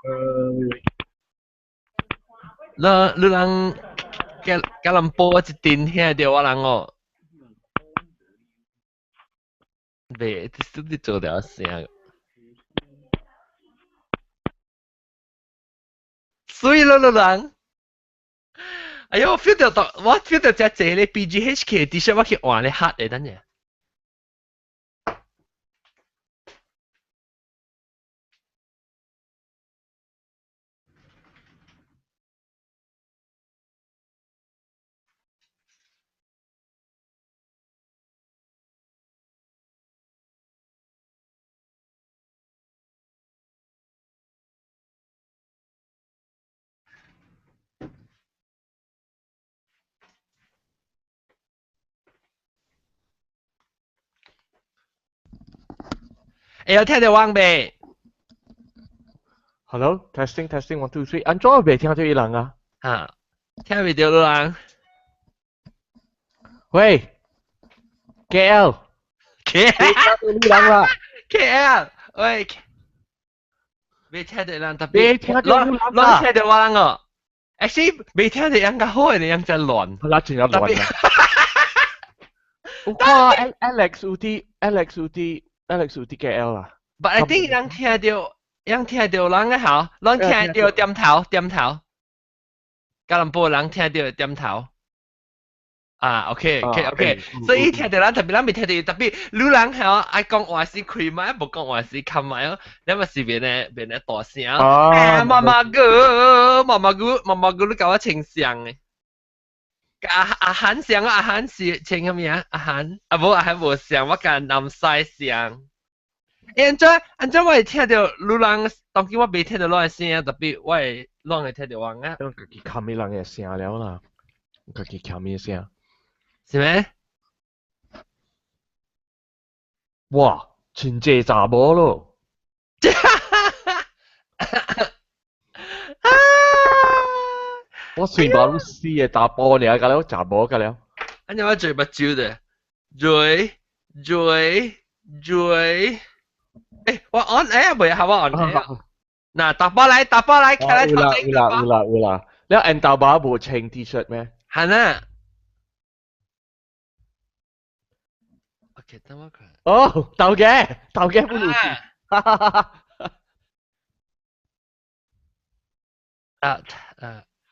你人吉隆坡一陣聽到我人哦，未，你是不是做了聲？所以你人，哎呦，我 feel 到只咧 BGHK T 恤我去換咧黑嘅，等陣。哎，有聽到我未？ Hello, testing, testing, 1, 2, 3. 安怎未聽到伊人啊？嚇，聽未到你人喂，KL，？K 未聽到你人啦，KL，喂，未聽到人特別，未聽到你人亂聽啦。到我人哦。actually 未聽到人較好嘅，人真亂，好啦，真係特別。亂啊！有看 Alex 有啲 KL 啊？But I think 人聽到人嘅好，人聽到點頭，吉隆坡人聽到點頭。啊，OK，所以聽到人特別人未聽到特別，女人係愛講話是開麥，冇講話是冚麥哦，你咪是變咧大聲。誒，媽媽姑，你教我清聲嘅。阿涵聲啊，阿涵是清乜嘢啊？阿涵無聲，我教男婿聲。安怎我會聽到女人，當今我未聽到女人聲，特別我會亂會聽到人啊，我家己冚伊人嘅聲了啦，我家己冚伊聲。是咩？哇，真濟查某咯！我算把你死嘅查甫爾，甲了查某甲了。安怎我嘴目睭的，嘴，誒，我 on air 未？係我 on air？嗱，打波來，開來頭先有啦。你按豆把無穿 T-shirt 咩？係啊。OK，等我看。哦，豆嘅不如是。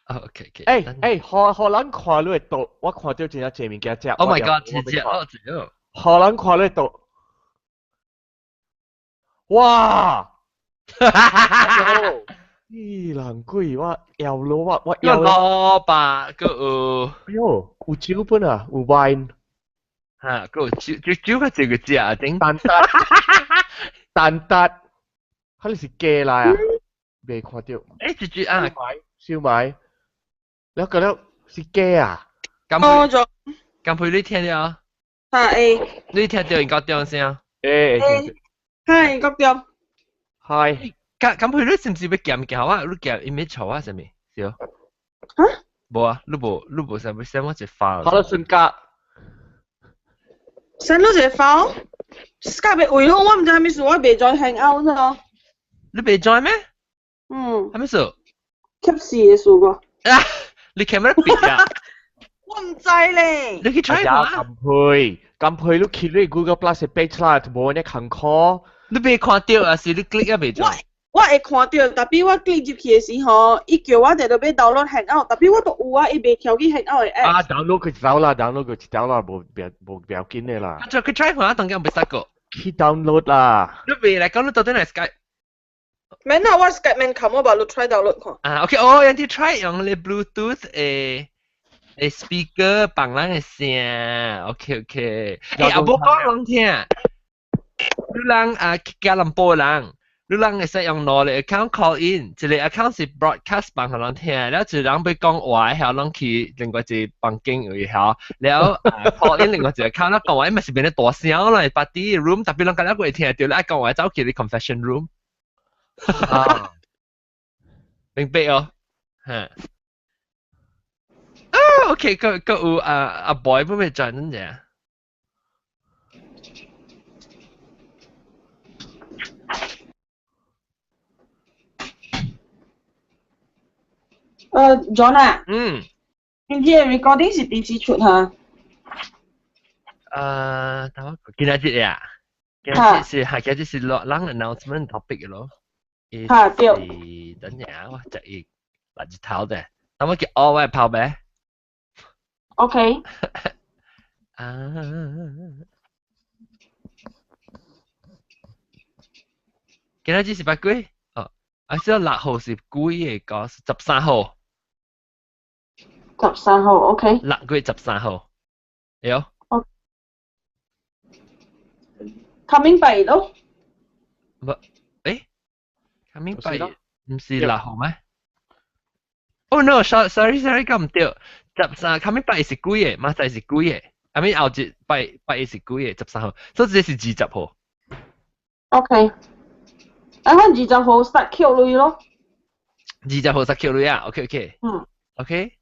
OK，荷蘭看你會到，我看到真係濟物件食。Oh my god，直接哦，荷蘭看你到，哇！咦，人鬼，我搖咯，我有搖咯。蘿蔔，個有哎呦，有酒本啊，有 wine，嚇，個有酒個這個字啊，頂。蛋撻，佢哋是雞來啊，未看到。誒，這啊，燒賣，你覺得是雞啊？咁配你聽了，你聽到人家講聲，嗨，咁配你是唔是要夾夾啊？你夾 image 啊？係咪？少？冇啊，你冇想我一發。好啦，順格。send 咗隻 file，Skype 會好，我唔知係咪事，我未再 hang out 啫。你未 join 咩？係咪事？吸事嘅事個。啊！你 camera 閉啊？我唔制咧。你去 try 下。咁配你揭你 Google Plus 嘅 page 啦，冇人行 call。你未看到啊？是你 click 啊未 join？我會看到，特別我 click 入去嘅時候，伊叫我哋度要 download hang out，特別我都有啊，伊未跳去 hang out 嘅 app。download 佢走啦，download 佢走啦，冇緊嘅啦。再去 try 下，當然唔會得個。去 download 啦。你未嚟講，你到底係 Skype？免啊，我 Skype 免冚，我把你 try download 看。啊，OK，人哋 try 用你 Bluetooth 誒speaker 幫人嘅聲，OK，阿冇講人聽，你人吉隆坡人。你人會使用兩個 account call in，一個 account 是 broadcast 幫人聽，然後一個人要講話，然後人去另外一個房間有效，然後call in 另外一個 account，講話咪是變得大聲咯，party room，特別人家咧會聽到，你講話走去你 confession room，明白哦，嚇，OK，個有阿 boy 會唔會轉呢隻？ John 啊，今天 recording 是第幾出哈？等我今日節呀，今日是人 announcement topic 嘅咯。嚇對。等陣我就要拿住頭嘅，等我叫我位泡咩 OK。今日節是乜鬼？知道6號是鬼嘅個13號。13號 OK。6月13號，有。Coming by 咯。coming by 唔是6號咩？Oh no, sorry，咁唔對。13 coming by 是幾嘅？馬仔是幾嘅？I mean 後節拜是幾嘅？13號，所以這是20號。OK。我20號start Q 類咯。20號start Q 類啊？OK。OK。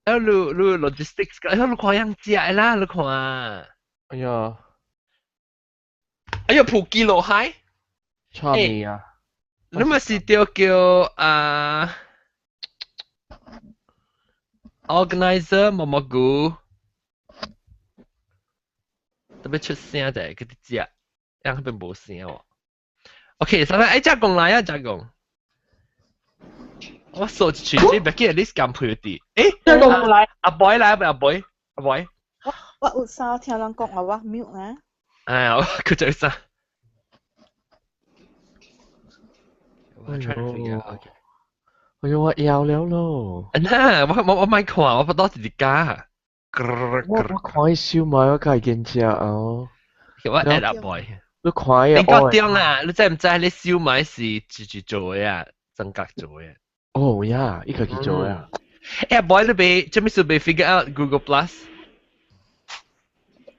你 logistics 你看樣食啦，你看。哎呀，普吉落海。差未啊？你咪是叫organizer 毛毛菇，特別出聲就係嗰啲字，因為冇聲喎。OK，所以再講來啊，再講。我數住全部記得 list 咁配啲。再講來。阿 boy 來，阿 boy。我有啥聽人講話我 mute 呢？佢就啥？哎呦，我搖了咯。我咪看，我不多是家。我看笑埋我家見只哦。我 add up boy。你看啊？你覺得啊？你知唔知你燒賣是自己做嘅啊？真格做嘅。哦呀，呢個叫做啊。boy 你被做咩事被 figure out Google Plus？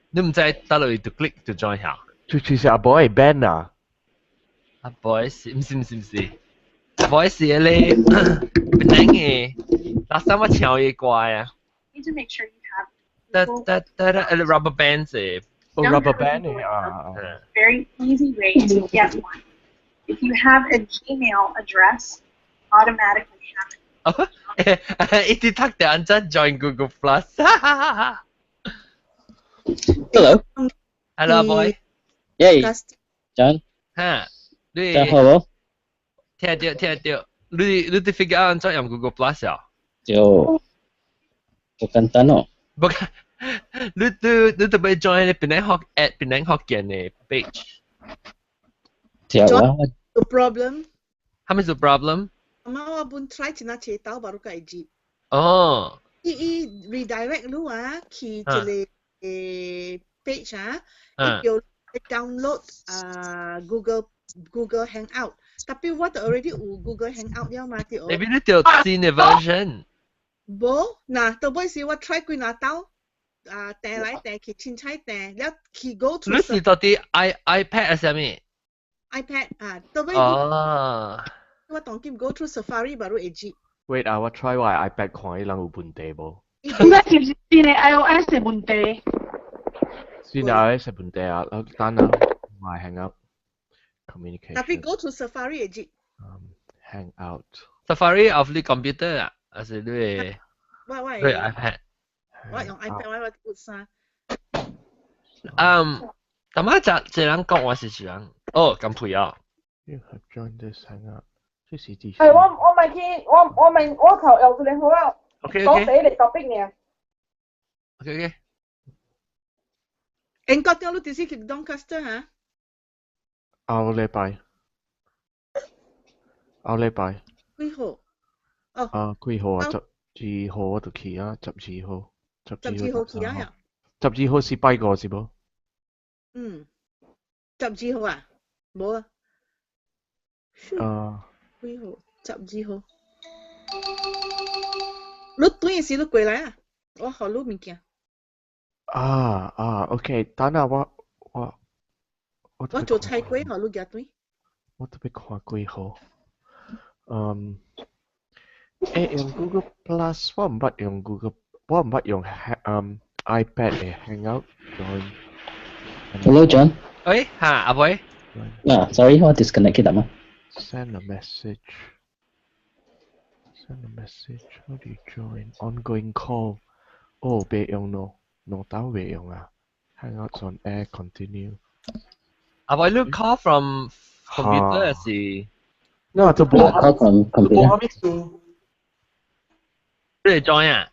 你唔知打落去就 click 就 join 下。就是阿 boy ban 啊。阿 boy 是唔是？阿 boy 是咧，唔頂嘅。last time 我抄嘢怪啊。Need to make sure you have 得 rubber band 啫。哦 rubber band 啊。very easy way to get one. If you have a Gmail address, automatically have it. 一直讀到安怎 join Google Plus。Hello. Hello boy。Yay. John. 你大家好。聽到，你 figure out 安怎用 Google Plus 啊？就好簡單咯。你特別 join 你邊間學見嘅 page？條啊。有 problem？係咪有 problem？我本 try 前一次到 baru kaiji。哦。redirect lu去這裡page叫download Google Hangout。tapi 我都 already 有 Google Hangout 了嘛？對。Maybe 你條新嘅 version。冇，嗱，到尾時我 try 幾拿刀，訂嚟訂去凊彩訂，了去 go to。你是到底 iPad 係啥物 ？iPad 啊，到尾我當今 go to Safari baru 會知。Wait 啊，我 try 我 iPad 看伊人有問題無？應該是唔是你 iOS 嘅問題？先 iOS 嘅問題啊，等啊，我 Hangout communication。tapi go to Safari 會知。Hangout。Safari of 你 computer 啊，還是你我 iPad？我用 iPad 我有啥？咁啊，這人講我是人，咁配啊。You have joined this Hangout。這是第。係我咪見我頭又你好啦。OK。講死你特逼你啊。OK。應該掉到第四期 Doncaster 嚇？後禮拜。幾號？幾號啊？12號我就去啊，12號。12號去啊？12號是拜個是冇？12號啊？冇啊。幾號？12號。你對時你過來啊？我學你物件。OK，等下我做菜龜學你夾對。我特別看幾號。用 Google Plus， 我唔捌用 Google， 我唔捌用iPad 嘅 Hangout。 Hello John。喂，阿 boy。Nah, sorry, what disconnect kita mah. Send a message. Send a message. How do you join? Ongoing call. Oh, 別用 no. No 打別用啊。Hangouts on air continue. I look call from computer 是 No, 就 Nah, call from 播 computer. 咪數。你 join 啊？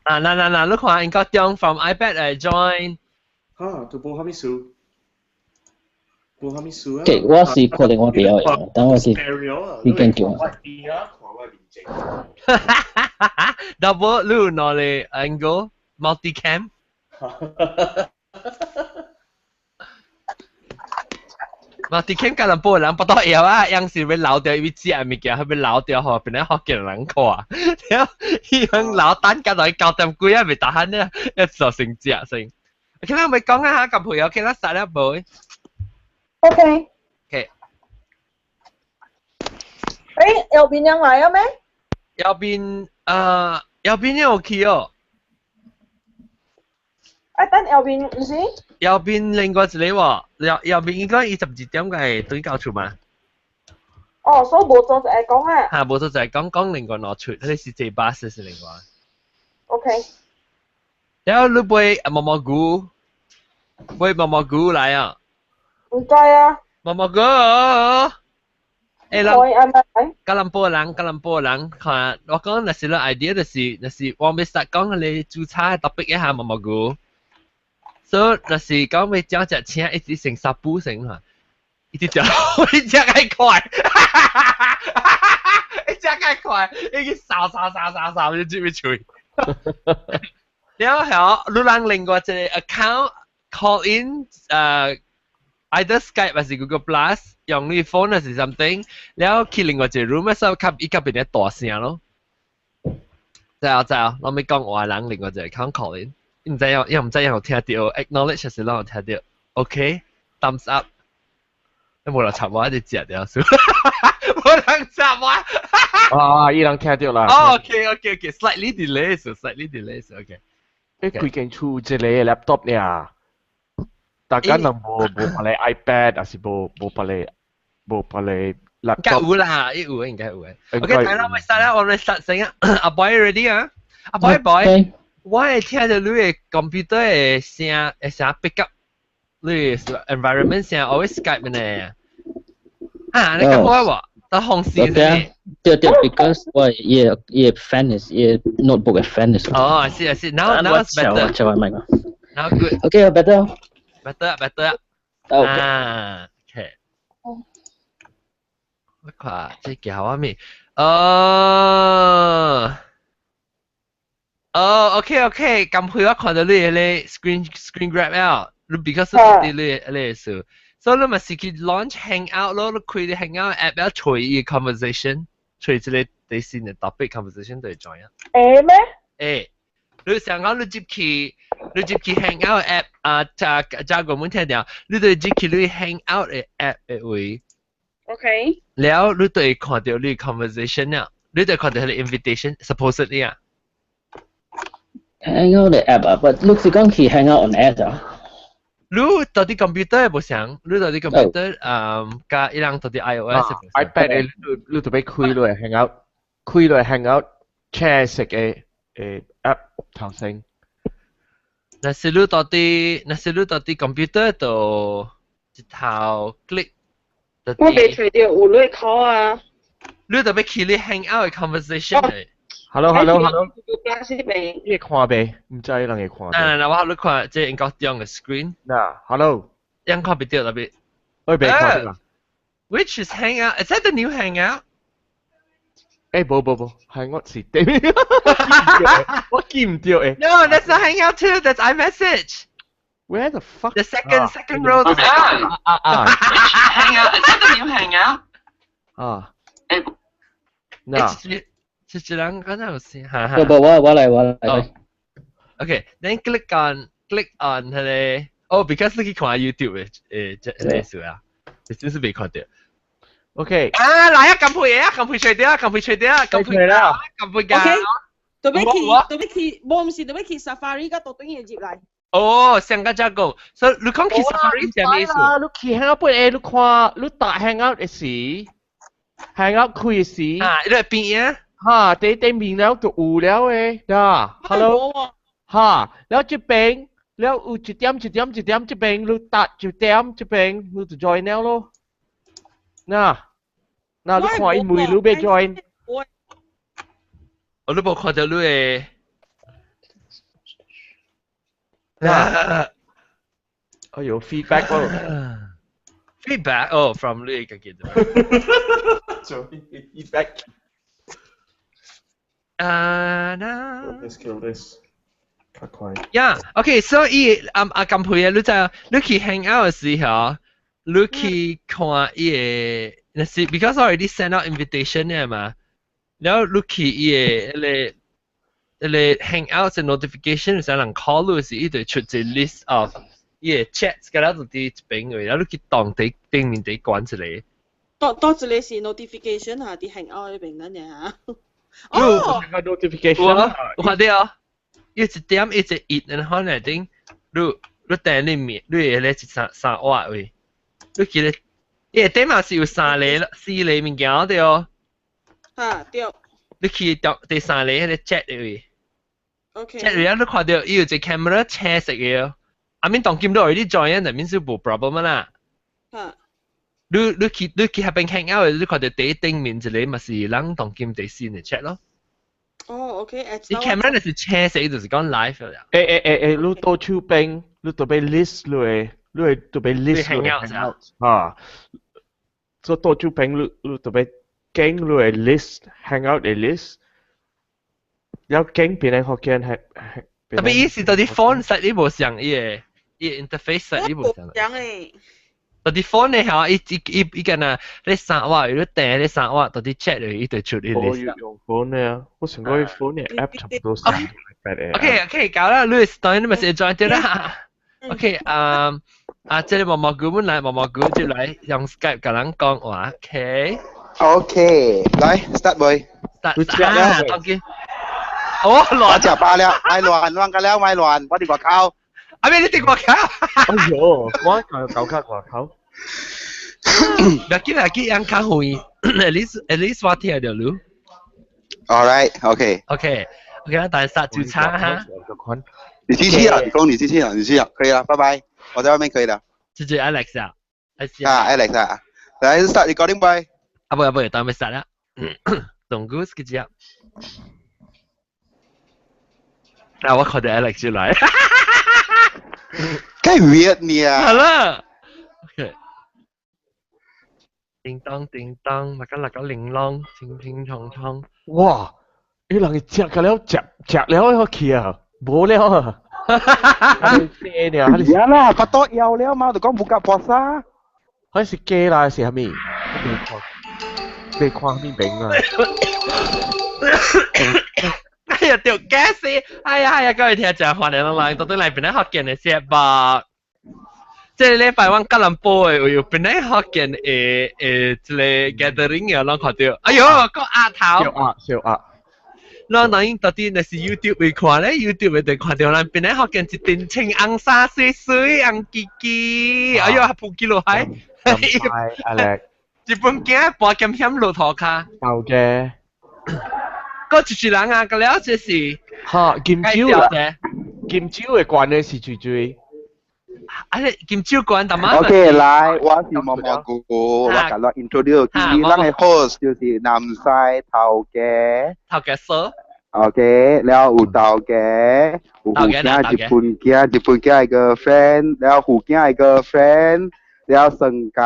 嗱，你看應該用 from iPad 嚟 join。嚇，就播蝦米數，播蝦米數啊！ Okay, 我是可能我比較用，但我是已經叫。邊啊？看我面睛。Double 你攞嚟 angle multicam。multicam 可能播人不到搖啊，有時會留掉一隻物件，佢會留掉後邊咧學見人看。然後伊樣留單隔來9點幾啊，未打閒咧，一就成隻成。OK 啦，我咪講一下咁朋友，OK 啦，實咧妹。OK。 OK。誒，右邊人嚟啊咩？右邊有去哦。等右邊唔是？右邊另外一個喎，右邊應該22點嘅對交出嘛。哦，所以冇做就係講啊。嚇，冇錯就係講另外攞出，你是這把是另外。OK。然後你杯毛毛菇，杯毛毛菇嚟啊！唔該啊。毛毛菇，誒人，可以啊咪？吉隆坡人，看我講那是個 idea 就是我未實講你註冊 topic 一下毛毛菇。所以就是講要將隻車一直成十步成嚇，一直走，一隻太快，一隻太快，已經掃，你知唔知？然後你讓另外一個 account call in either Skype 還是 Google Plus 用你 phone 還是 something，然後去另外一個 room 嘅時候，伊個邊啲大聲咯。就，我咪講話人另外一個 account call in。唔知有聽到 acknowledge 是讓我聽到 OK thumbs up 你冇人插話你接掉數冇人插話啊，伊人聽到啦。哦 OK slightly delay OK 誒，佢竟出這個 laptop 呢？大家能冇拍嚟 iPad 還是冇拍嚟 laptop？ 應該有嘅 OK 睇啦，我哋實成啊阿 boy ready 啊阿 boy 我係聽到你嘅 computer 嘅聲pick up 你嘅 environment 聲 always Skype 嘅啊你講我喎但紅線先對 because 我也 fan is 也 notebook 嘅 fan is 哦 I see now it's better now good okay better OK 我看這叫乜咩OK 咁佢我看到你嘅 screen grab out 你 because 你數所以你咪是去 launch hangout 咯你開啲 hangout app 要隨意 conversation 隨住你哋先嘅 topic conversation 對 join 啊咩？你想講你接去 hangout app จาก個問題掉你對接去你 hangout 嘅 app 嘅位 OK。แล้ว你對看到你 conversation 啊你對看到你 invitation supposedly 啊Hangout 嘅 app 啊 but 你是講去 Hangout on air 啊？你到啲 computer 冇想，你到啲 computer 加一兩到啲 iOS iPad 你特別開落 Hangout share 食嘅app 頭先。那是你到啲 computer 度一頭 click 到我未啲，除掉有女 call 啊。你特別去你 hangout 嘅 conversation 嚟。Hello，未？你看未？唔知人嘅看未？嗱，我你看即係應該用嘅 screen，嗱 ，Hello，應該別掉特別。我未看到。 Which is hangout? Is that the new hangout? 誒，冇，係我是對面，我見唔到誒。No, that's not hangout too. That's iMessage. Where the fuck? The second row. Hangout. Is that the new hangout? 啊，嗱。是兩個有先，我嚟。Okay, then click on 佢哋。Oh, because 你去看 YouTube 嘅數啊，你真是未看到。OK。啊，嚟啊，撳配除掉，撳配㗎。OK，特別去，冇唔是特別去 Safari 而家到等嘢接嚟。哦，上個只講，所以你講去 safari 係咩意思？你去 hang out 不誒，你看你打 hang out 嘅時，hang out 開嘅時，啊，你係邊啊？嚇，對面แล้ว就有แล้ว誒，嗱 ，hello，嚇，แล้วจะเป็นแล้ว有จุด點จะเป็น你ตัดจุด點จะเป็น你就 join แล้ว咯，嗱，你看伊妹你被 join，我都冇看到你誒。哎呦 feedback 喎 feedback oh from 你個記得。做 feedback。Let's kill this。較快。Yeah, okay, so 咁配啊，你就你去 hang out 嘅時候，你去看伊個，那是 because already send out invitation 嘅嘛，然後你去伊個hang out 嘅 notification 有時人 call 你時，伊就出一 list of 伊個 chats，咁樣就啲一邊嘅，然後你去當地對面地關一個。多一個是 notification 嚇，啲 hang out 嗰邊嗰嘢嚇。哦，個 notification，我看到哦，一點一隻熱，然後呢頂，你訂你面，你係咧三瓦位，你記得，伊點嘛是有4類物件對哦。嚇，對。你去第3類迄個 chat 位 OK。chat 位啊，你看到伊有一 camera 車色嘅哦。I mean 當今都 already join，就面是無 problem 啦。嚇。你去嗰邊 hang out，你看到第一頂面一個咪是人當今第4嘅 chat 咯。哦 ，OK，你 camera 就是車色，就是講 live 嘅。你到處邊，你到邊 list 你係到邊 list hang out 啊，所以到處邊你到邊經你係 list hang out 嘅 list，有經邊係學見係。特別伊是到啲 phone 實你無像伊個 interface 實你無像。像誒。到啲 phone 咧嚇，伊個呐，你3瓦，如果訂你3瓦，到啲 chat 嚟，伊就出啲 list。我要用 phone 咧，我成個 phone 嘅 app 差唔多成 iPad 嘅。OK，搞啦，Louis，當然你咪先 join 啲啦。OK，即係毛毛菇本來，毛毛菇就來用 Skype 同人講話 ，OK。來 start boy。start，當見。哦，亂。我就罷了，咪亂กันแล้วไม่亂，我哋話靠。阿咩？你哋話靠？哎呦，我搞卡話靠。嗱，今日人較會 ，at least 我聽到你。All right，OK。OK，啦，但係start就差哈。你機器啊，你講你機器啊，你機器啊，可以了，拜拜，我在外面可以了。這就 Alex 啊，Alex 啊，來 start recording boy。不，當咪 start 啦。動 goose 嘅啫。啊，我看到 Alex 就來。太 weird 你啊！好了。OK。叮當叮當，那個鈴啷，乒乒乓乓。哇！你人食個了，食了去啊，冇了啊！係呢？係啦，發多有了嘛，就講冇夾破沙。嗰是雞啦，是係咪？你看邊邊啊？哎呀，條雞死！哎呀，各位聽就歡迎來到嚟邊咧學見嘅節目。即係禮拜我吉隆坡嘅，有邊咧學見即係 gathering 嘅，我看到。哎呦，個額頭。小額。我當然到底那是 YouTube 會看咧 ，YouTube 會看到咱邊咧學見一定青紅沙水水，紅記記，哎呦，撲幾落海。Alex。日本鏡半劍險落頭卡。有嘅。嗰就是人啊，個了就是嚇金蕉啦，金蕉嘅關咧是最。啊，你金蕉關得嗎 ？OK， 來，我是毛毛菇菇，我今日 introduce 今日咱嘅 host 就是南西頭嘅。頭嘅嫂。OK，แล้ว有頭嘅，有胡家日本嘅個 friend， แล้ว胡家個 friend， แล้ว性格，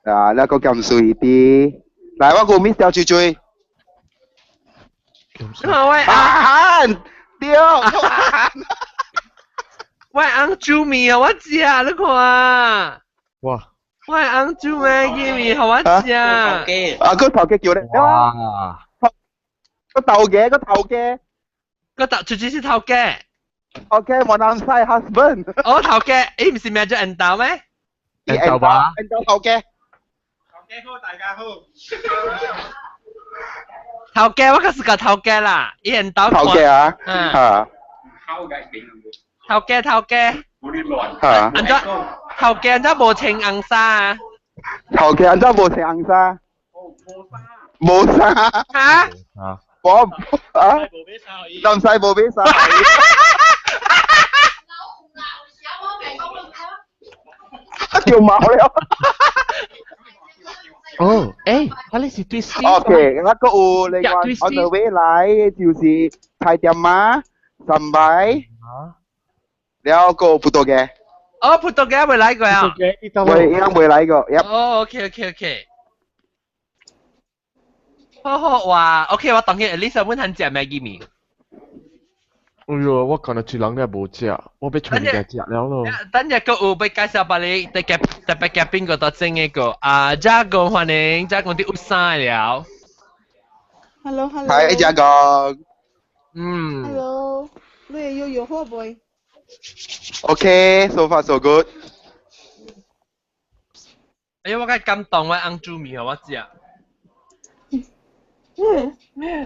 แล้วก็咁水啲。來，我個 miss 掉最最。喂，阿漢，屌，喂，紅豬面啊，我食，你看。哇！喂，紅豬咩面好我食。啊，個頭嘅叫你。哇！個頭嘅，最主是頭嘅。OK， 我男婿 husband。哦，頭嘅，誒唔是咩叫人頭咩？人頭吧？人頭頭嘅。好，大家好。頭嘅，我可是個頭嘅啦，一人刀。頭嘅啊。好嘅，頭家頭家，嚇，安怎頭家安怎無穿紅衫啊？頭家安怎無穿紅衫？冇衫。嚇？我啊，咁細部俾晒。條毛了。哦，誒，佢哋是 twisting。OK，那個有另外 on the way 來就是菜店嘛，三擺，แล้วก็葡萄嘅。哦，葡萄牙未來過啊？未，應該未來過。哦，OK。好哇 ，OK， 我當然 at least 阮通食咩嘅面。哎呦，我今日一人咧無食，我要全家食了咯。等日個有要介紹俾你，特別嘅邊個度整嘅個啊？加工歡迎，加工啲有晒了。Hello。係加工。Hello，你又有貨未 ？OK，so far so good。哎呀，我嘅感動，我紅豬面我食。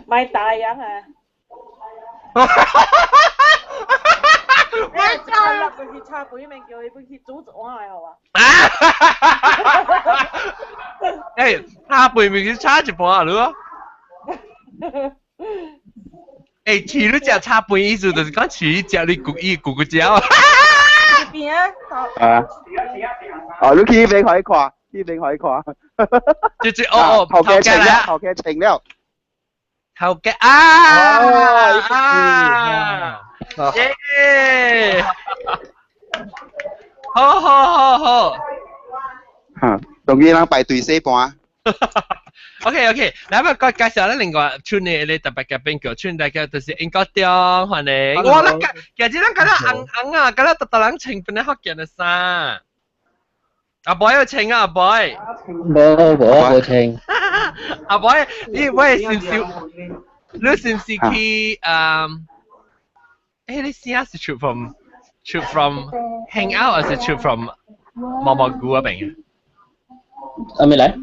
買大人啊！喂，入去去茶杯面叫佢去煮一碗嚟好啊！誒，茶杯面去炒一盤咯。誒，飼你食茶杯意思就是講飼你食你咕椒。邊啊？啊！哦，你去俾佢看，就是頭嘅情了，頭嘅情了。頭嘅啊！耶！好。嚇，終於能排隊4盤。OK， 嗱，咁我介紹咧另外村嘅你特別嘅邊個村，大家就是英國中歡迎。我咧其實咱覺得紅啊，覺得特人穿邊啲福建嘅衫。阿 boy 有穿啊，阿 boy。冇穿。阿 boy，你是唔是去你先係出 from hang out，還是出 from 毛毛菇嗰邊啊？未來？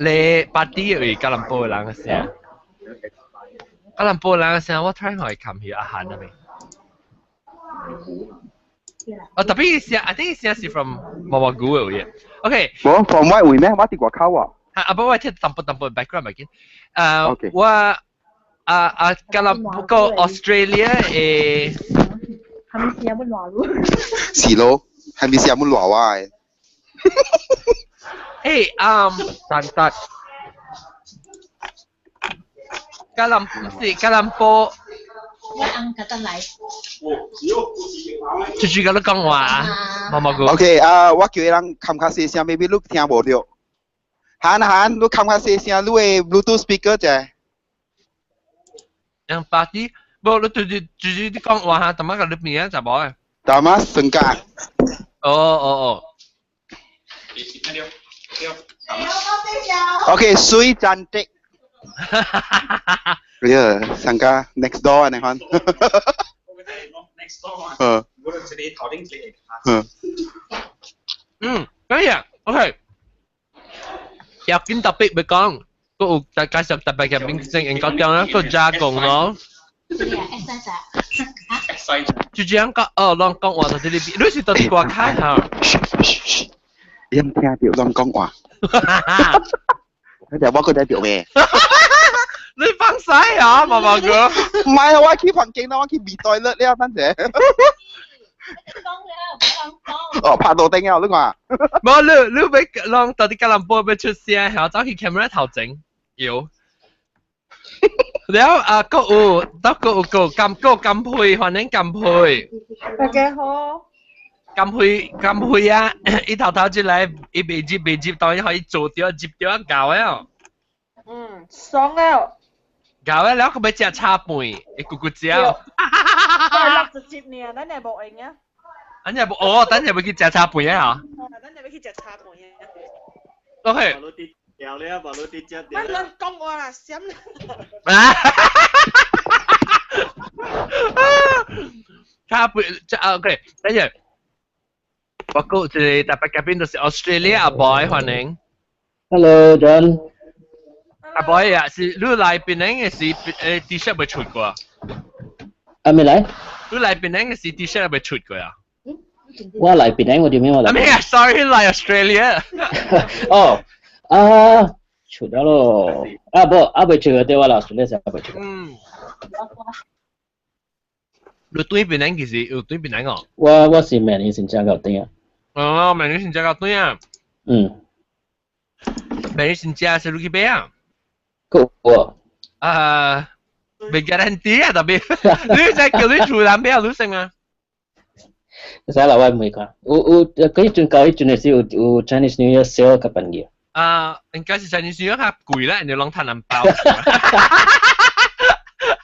你party有吉隆坡人嘅聲，吉隆坡人嘅聲，我 try 可以冚去阿漢嗰邊。哦，特別聲 ，I think 聲是 from 毛毛菇嘅嘢。OK。我 from 外圍咩？我啲外口啊。阿伯，我聽淡薄 background 咪見。我吉隆坡個 Australia 誒。係咪試下乜話咯？是咯，係咪試下乜話話嘅？散得。吉隆坡。一啱覺得嚟。住嗰度講話，毛毛菇。OK，我叫你人冚下細聲 ，maybe 你聽無到。Han，你冚下細聲，你嘅 Bluetooth speaker 啫。yang pasti boleh tujuh di kong wah teman kalau punya siapa? Tamas sengkak. Oh. Okay, Sui cantik. Ya, sangka next door nih kan. Next door. Gue udah jadi coding klik. Kaya, okay. Yakin topik berkong. Cô đại ca sập tập bài bên trên anh có tiếng đó, cô gia cùng nó. Chú giang có Long Công Hòa tại đây bị, lúc gì tao đi qua khai hả? Em theo tiểu Long Công Hòa. Thế bao cô đại biểu về. 你放屎啊，毛毛哥！唔係啊，我去房間啦，我去 B toilet 了，等陣。哦，拍到頂啊，你講。冇，你俾讓到啲吉隆坡俾出聲，然後走去 camera 頭整，要。แล้วก็กำพุย歡迎กำพุย。大家好。กำพุย啊！一頭出嚟，一被接，當然可以做掉接掉一嚿啊。爽了。搞啊！แล้ว佢ไป食茶盤，一咕咕椒。60年，等你冇應啊！等陣要去食茶盤啊！等你要去食茶盤啊 ！OK。掉了，把路啲接掉。乜人講我啦？閃！茶盤OK， 等陣。我估住大伯嗰邊都是 Australia 阿 boy 歡迎。Hello John。阿 boy 啊，是你來邊呢？是T-shirt 未出過？未來。你嚟邊個 city share 有冇出過啊？我嚟邊呢？我點樣我嚟？I mean, sorry，嚟 Australia。哦，出咗咯。未出嘅對我嚟 Australia 就未出。你對邊個其實有對邊個？我是明年先加到啲啊。哦，明年先加到對啊。嗯。明年先加係幾倍啊？夠喎。未 guarantee 啊，特別你真係叫你住南邊有成啊？Saya lawan mereka. Kau cun nasi Chinese New Year sale kapan dia? 應該是 Chinese New Year 嚇貴啦，人哋攞攤銀包。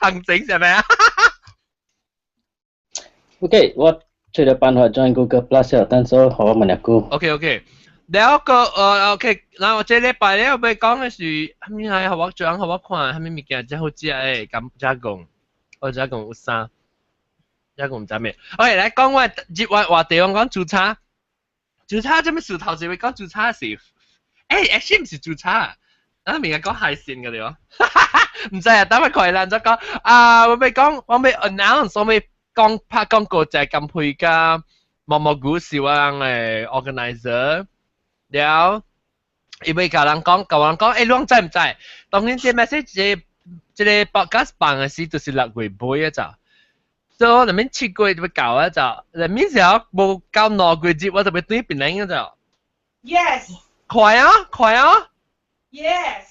行整係咪啊 Okay, 我去到辦法 join Google Plus 了，但是好問aku. OK，แล้วก็OK，嗱我這禮拜咧，我俾講嘅是，係咪係我最好我看，係咪物件真好食誒？咁加工，我加工有啥？加工唔知咩？OK，嚟講我接話地方講註冊，註冊做咩事頭先會講註冊是？actually 唔是註冊，啊明日講海鮮嘅了，唔知啊，等我佢爛咗講我咪講，我咪 announce，我咪講拍廣告就係咁配㗎，毛毛股是我嘅 organizer。了，因為教人講，你啷知唔知？當然，這 message 這個 podcast 辦嘅時就是6月尾啊咋，所以我哋7月就要搞啊咋，你面時候冇搞2月節，我就要對邊領啊咋。Yes。快啊！Yes。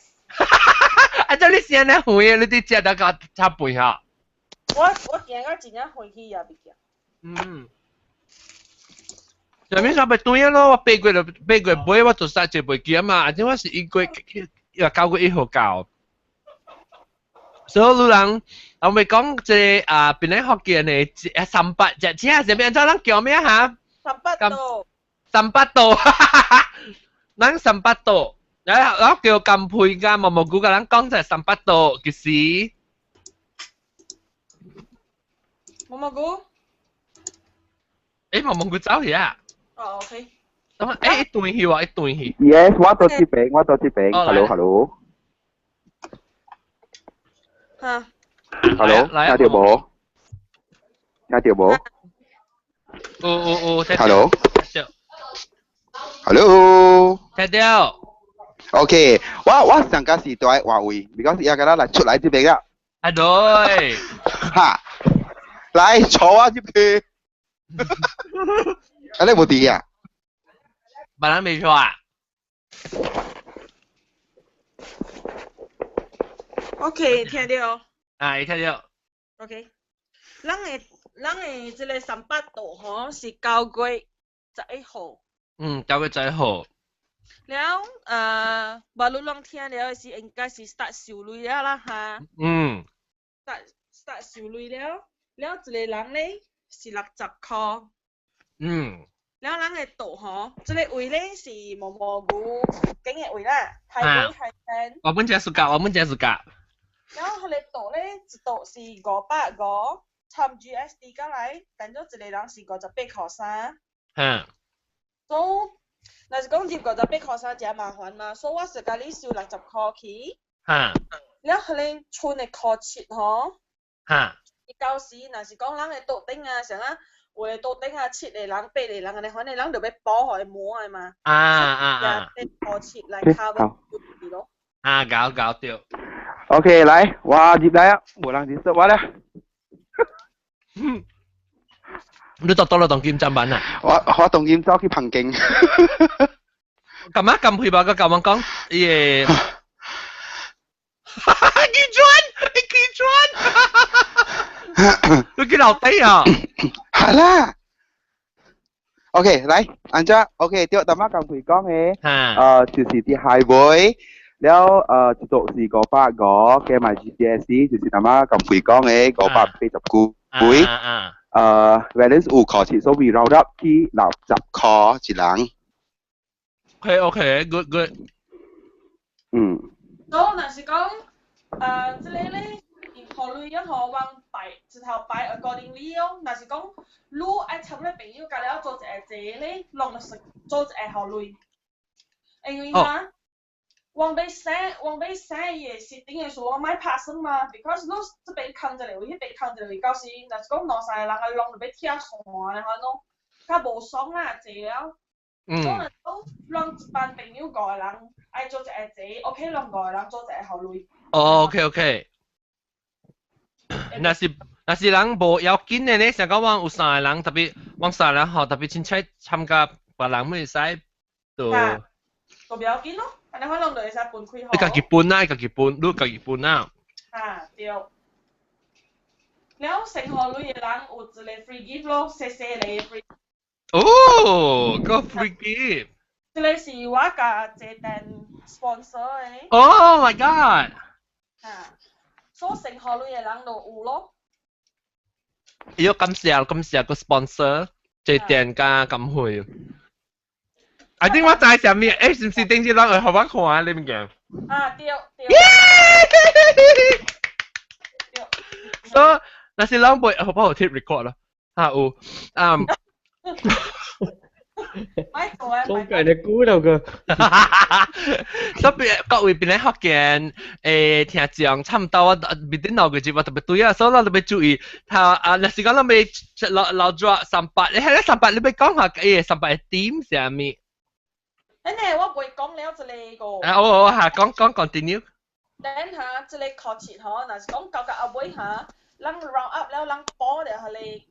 啊，這你先嚟回啊，你啲只得個插背下。我驚我真正回去啊，別驚。上面上咪對咯，我8月尾我做曬這背記啊嘛，而且我是1月9月1號教，所以有人我咪講這邊啲學嘅呢38隻只係上面做人叫咩嚇？38度，人38度，然後叫金配㗎，毛毛菇嘅人講就係38度，其實毛毛菇，毛毛菇走去啊！哦 ，OK。咁一段戲喎，一段戲。Yes，我到這邊。Hello。嚇。Hello，聽到冇？Hello。Hello。聽到。OK，我上個時代華為，because 而家嚟出嚟這邊啊。對。嚇，嚟坐啊這邊。你冇啲啊？本來沒錯啊。OK， 聽到。聽到。OK， 咱嘅這個38度嗬是9月11號。9月11號。了baru 咱聽了是應該是 start 收累了啦嚇。start 收累了，了一個人咧是60塊。แล้ว咱嘅度嗬，這個位咧是毛毛菇景嘅位啦，台灣海鮮。我們這是㗎。然後佢哋度咧一度是550，參 GSD 過來，等咗一個人是58.3。所以，若是講入58.3真麻煩嘛，所以我是甲你收60塊去。了佢哋存嘅課切嗬。到時若是講咱嘅度頂啊，像啊。有的桌頂啊，7個人、8個人安尼，反正人就要補互伊摸的嘛。你鋪設來 cover 住咯。搞對。OK， 來，我入來啊，冇人認識我啦。你到了當劍站板啊？我當劍走去旁經。咁啊，咁去吧，個教文講，耶。你見樓底啊？係啦。OK，嚟，安家 ，OK， 對，大媽咁佢講嘅，就是啲海會，แล้ว一度是550，加埋 GCSE，就是大媽咁佢講嘅589會，balance 有課程，所以 round up ที่60課一人。OK，good。咁若是講，這個咧。考慮一下往擺一頭擺 accordingly 咯。若是講，你愛參咧朋友，甲了做一個這咧，攏是做一個考慮。因為嚇，往被生也是等于说我买拍算嘛 ，because 你这边扛着嚟，那边扛着嚟，到时若是讲两三个人啊，弄就要拆散然后喏，较无爽啦，坐了。所以讲，让一班朋友5个人爱做一个坐 ，OK， 让5个人做一个好累。OK。若是人无要紧的呢，想讲往有3个人，特别往3个人吼，特别凊彩参加别人咪会使就。就不要紧咯，安尼可能就会使分开好。你家己分啊，家己分，你家己分啊。对。了，成好累的人有一个 free gift 咯，细细个 free。哦，个 free gift。这个是我甲坐店 sponsor 的。Oh my god！ 所成好累的人就有咯。要感謝個 sponsor， 坐店加咁會。I think 我知係咩？是唔是頂住人去學我看啊？你明嘅？對。So， 那是人會幫我 tape record 咯。有中間嘅估到個。所以各位邊咧學嘅聽講差唔多啊，邊啲腦嘅字我特別對啊，所以我特別注意。那是講你咪留咗300，你係咧300，你咪講下300係點係咪？我袂講了一個個。講 continue。等下，一個課程嗬，若是講到後尾嚇，咱 round up 了，咱補了佢哋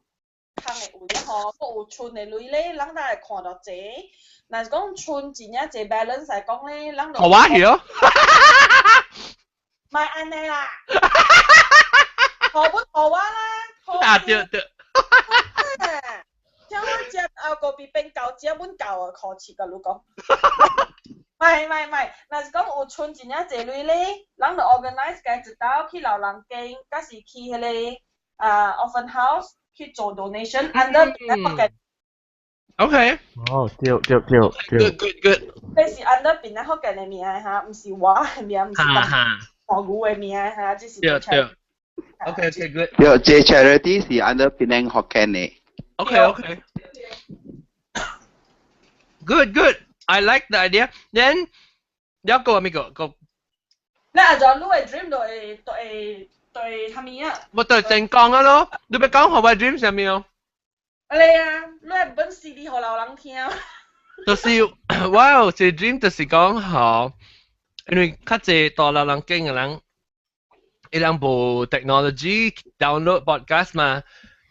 坑嘅位嗬，個有剩嘅類咧，咱才會看到這。若是講剩真正這 balance 嚟講咧，咱就。好啊，係哦。唔係安尼啦。好不好啊啦？對。聽我講後個比變高，只本高嘅課程甲你講。唔係，若是講有剩真正濟類咧，咱就 organize 家一道去老人間，甲是去迄個orphan house 去做 donation under 邊個 OK。哦，對。Good。這是 under 邊個嘅名嚇，唔是我嘅名，唔是我嘅名嚇，這是對。OK good。對，這 charity 是 under Penang Hokkien 嘅。Okay. Good. I like the idea. Then, go amigo, go. 你阿咗你嘅 dream 對係咪啊？我對正講啊咯，你咪講我嘅 dream 係咪啊？你啊，你係本 CD 給老人聽。就是我這 dream 就是講好，因為較濟大老人經嘅人，伊人無 technology download podcast 嘛。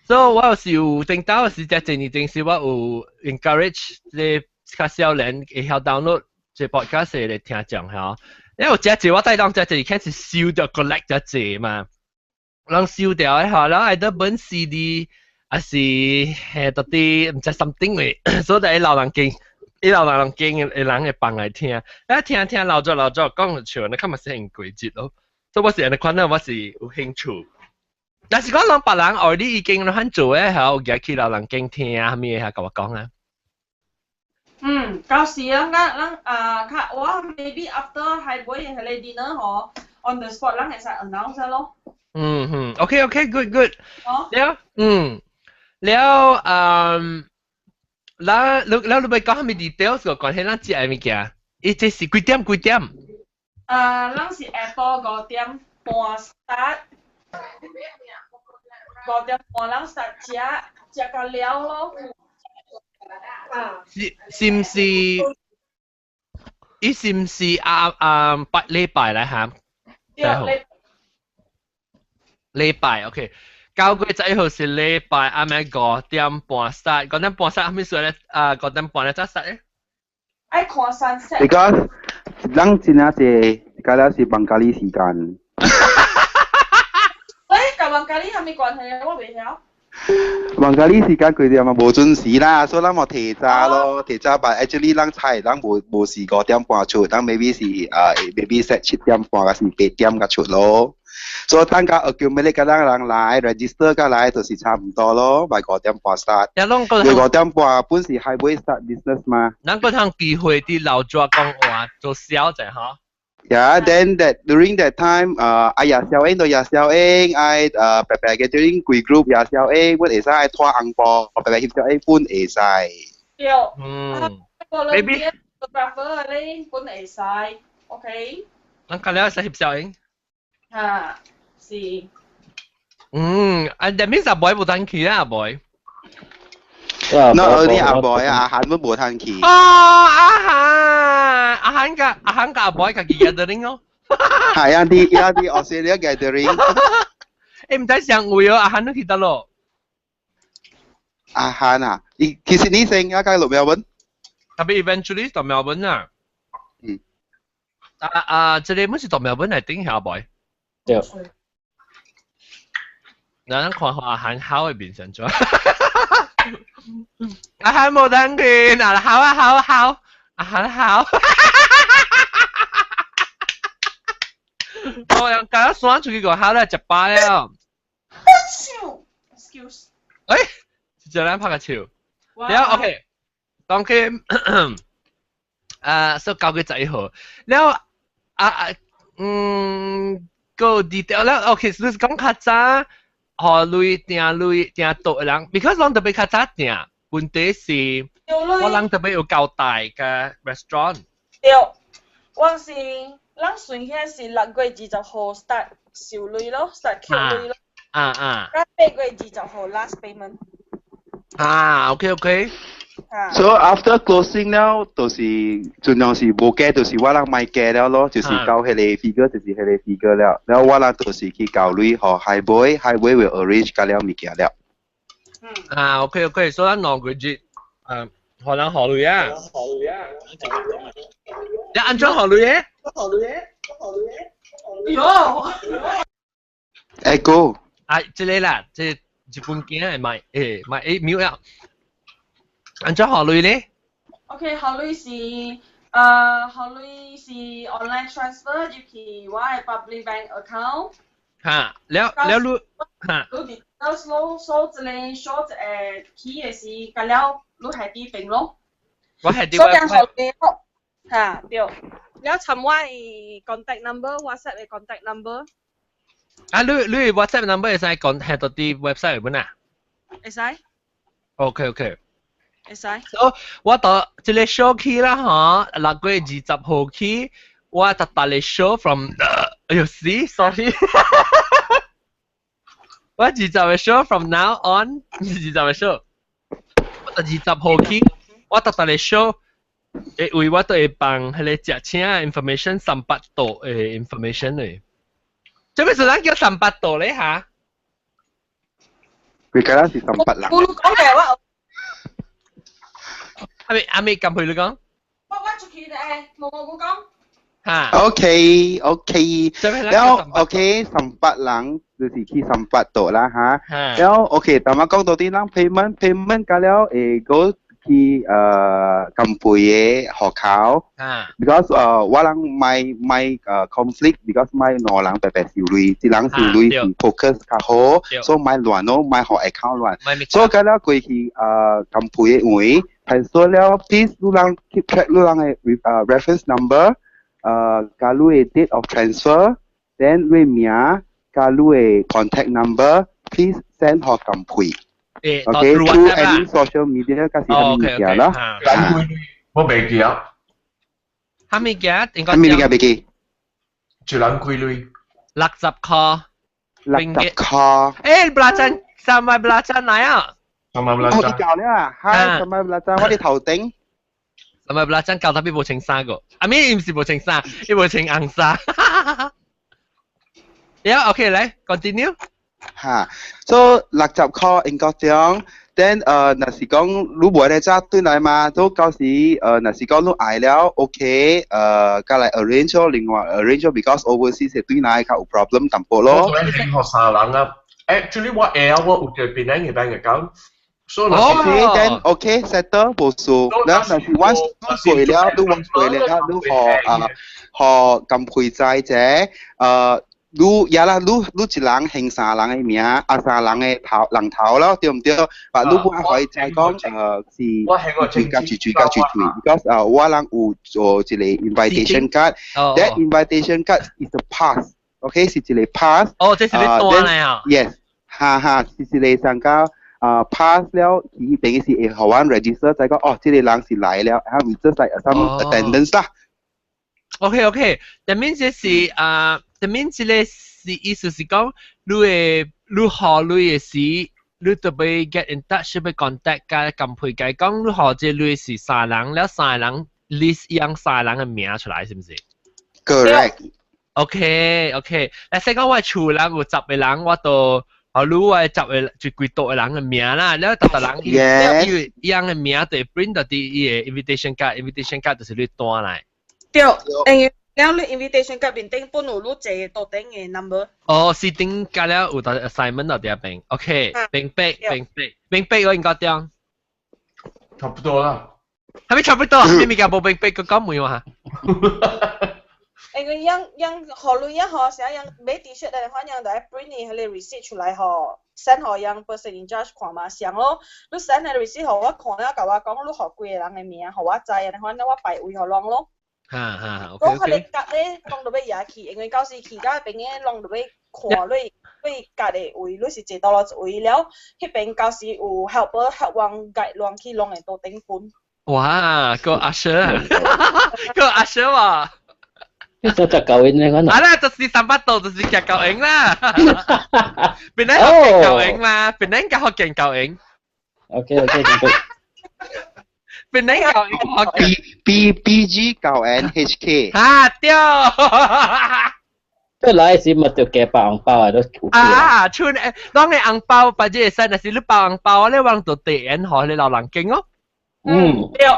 So 我是有聽到是只正是我有 encourage 啲較少年會曉 download 這 podcast 嚟聽講嚇，因為只我帶當只開始燒掉 collect 只嘛，讓燒掉嘅話，然後係得本 CD 還是係到啲唔知 something 嘅，所以啲老人經嘅人會幫嚟聽，聽老咗講就笑，你今日是很貴節咯，所以我是安尼款，我是有興趣。但是講人別人already已經喺做嘅，係有去老人經聽啊，咩嘢甲我講啊？到時咱我 maybe after 係會係你 dinner 嗬 ，on the spot 咱會使 announce 咯。OK good。แล้ว你咪講下咩 details 個關係咱接係咩嘅？伊這是幾點？咱是下晡5點半 start。5點半咱 start 食個料咯。是唔是？伊是唔是禮拜嚟嚇？禮拜 OK。9月11號是禮拜，啱啱5點半 start，5點半 start 係咩時咧？5點半咧，怎 start 咧？愛看 sunset。Because 咱真係而家是放假啲時間。甲放假哩係咪關係啊？我未曉。放假啲時間佢哋咪無準時啦，所以咱咪提早咯，提早吧。Actually，咱猜咱無時5點半出，咱 maybe 是maybe set 7點半或是8點嘅出咯。所以等個 accumulate 個人來 register 個來就是差唔多咯，咪5點半 start。要5點半本時係會 start business 嘛。咱個趟機會啲老早講話做小啫嚇。Yeah, then during that time, ayah Xiao Eng 到ayah Xiao Eng, prepare gathering 貴 group ayah Xiao Eng 本會使拖紅包 prepare 協Xiao Eng 本會使。對。maybe photographer 咧本會使。OK。咱隔了是翕相影。嚇，是。that means 阿 boy 冇登記啦，阿 boy。no， 啲阿 boy 阿涵都冇登記。哦，阿涵個阿 boy 個 gathering 咯。係啊，啲 Australia gathering。唔使上會哦，阿涵都記得咯。阿涵啊，其實你成而家落 Melbourne。特別 eventually 到 Melbourne 啊。這裡唔是到 Melbourne 嚟頂下 boy。對。嗱，咱看下阿涵考嘅面上咗。阿涵冇登記，嗱考，阿涵考。我用隔咗選出去個考咧，食飽了。Excuse。誒，就咱拍個笑。แล้วโอเคตอนที่所教嘅仔號แล้ว個 detail แล้วโอเคสุด講卡咋學類定多人 because เรา特別卡咋定問題是我哋特別要較大嘅 restaurant 對我是咱順起是6月20號 start 收類咯 start 扣類咯咱8月20號 last payment OK So after closing 了，就是盡量是冇嘅，就是我哋買嘅了咯，就是交迄個 figure，就是迄個 figure 了。然後我哋就是去交類，和 high boy will arrange 咗了物件了。OK， 所以咱2個月可能考慮啊。你按照考慮嘅？Echo。這裡啦，這日本件係買秒了。按照考慮咧 ？OK， 考慮是online transfer 入去我嘅 public bank account。嚇，แล้วรู้嚇。รู้ดิแล้ว所之類所起嘅是咁了，รู้係啲定咯。我係啲。所以考慮咯，嚇對。แล้ว尋我嘅 contact number，WhatsApp 嘅 contact number。你 WhatsApp number 會使講係到啲 website 入邊啊？會使。OK。會使。所以我到這個 show 起啦嚇，6月20號起，我特別嚟 show from， sorry， 我20號 show from now on， 20號 show， 我到20號起，我特別嚟 show， 因為我都會幫佢哋食請 information 300度嘅 information 嚟。做咩事咱叫300度咧嚇？佢講係300人。我講嘅話。阿妹撳佢你講。我出去嘅，冇講。嚇。OK， แล้วโอเค300人就是去300度啦嚇。แล้วโอเคแต่มา講到啲人 payment กันแล้วgo 去金培嘅學校。because 我人ไม่conflict because ไม่攞人白少類，啲人少類是 focus 較好，所以ไม่亂咯，ไม่學 account 亂。所以กันแล้ว過去金培嘅會。transfer 了 please 路人 keep track 路人嘅reference number 加路嘅 date of transfer then 路名加路嘅 contact number please send 學金培 OK through any social media 加是乜嘢啦我未記啊係咪嘅應該係咪嘅未記最撚貴類60塊60塊belacan嚟啊sama belacan教咧啊，係 sama belacan 我哋頭頂 sama belacan 教特別冇青衫個，阿咪唔是冇青衫，伊冇青紅衫。Yeah, OK 嚟 continue。嚇 ，so 60塊英國獎 ，then 若是講如果咧揸對嚟嘛，都到時若是講你愛了 ，OK 加嚟 arrange 咯，另外 arrange 咯 ，because overseas 係對嚟較有 problem 淡薄咯。我係學生人啊 ，actually 我有對邊樣嘅bank account。So okay, then okay, settle 冇數。然後但是 once 都過了，都 once 過了，都學金配債者，你呀啦，你一人姓三人嘅名，三人嘅人頭咯，對唔對？啊，你唔可以再講是加住，because 我人有做一個 invitation card，that invitation card is a pass，okay 是一個 pass。哦，這是你多嚟啊 ？Yes，哈，是一個上交。pass 了，佢等於是會學完 register，再講哦，這個人是來了，然後 just like some attendance 啦。OK，that means 是that means 咧是意思是講，你學你嘅時，你特別 get in touch 要 contact 甲咁配計講，你學這你是三人，了三人 list 樣三人嘅名出來，是唔是 ？Correct。OK，嗱，先講我厝人有10個人，我都學你我10個最幾多個人嘅名啦，了逐人樣嘅名就 print 到啲嘢 invitation card 就是你單嚟。對，然後你 invitation card 邊頂本有你借到頂嘅 number。哦，是頂加了有到 assignment 到啲邊 ，OK，明白，我應該點？差不多啦。係咪差不多？你咪講冇明白個講冇啊？因為樣學你一學成樣買 T-shirt 嘅話，樣就係 print 你嘅 receipt 出來學，send 學樣 person in charge 看嘛，上咯，你 send 嘅 receipt 學我看了，甲我講你學幾個人嘅名，學我知，然後我排位學啷咯。OK。講佢哋隔咧，弄到尾也去，因為到時去到邊嘅弄到尾看你隔嘅位，你是坐到落位了，迄邊到時有 helper 往解亂去弄嚟到頂本。哇，個阿 Sir， 個阿 Sir 喎。Itu cak kawin na kan? Ala, terus di sampat tu, terus di cak kawin lah. Pinay hokkien kawin lah, Pinay ka hokkien kawin. Okay. Pinay kawin hokkien. PG kawin HK. Ha, tio. Itu lai si matu ke pa ang pao ada. Chun, dong ni ang pao pa je sa na si lu pao ang pao le wang tu tien ho le lao lang king oh. Tio.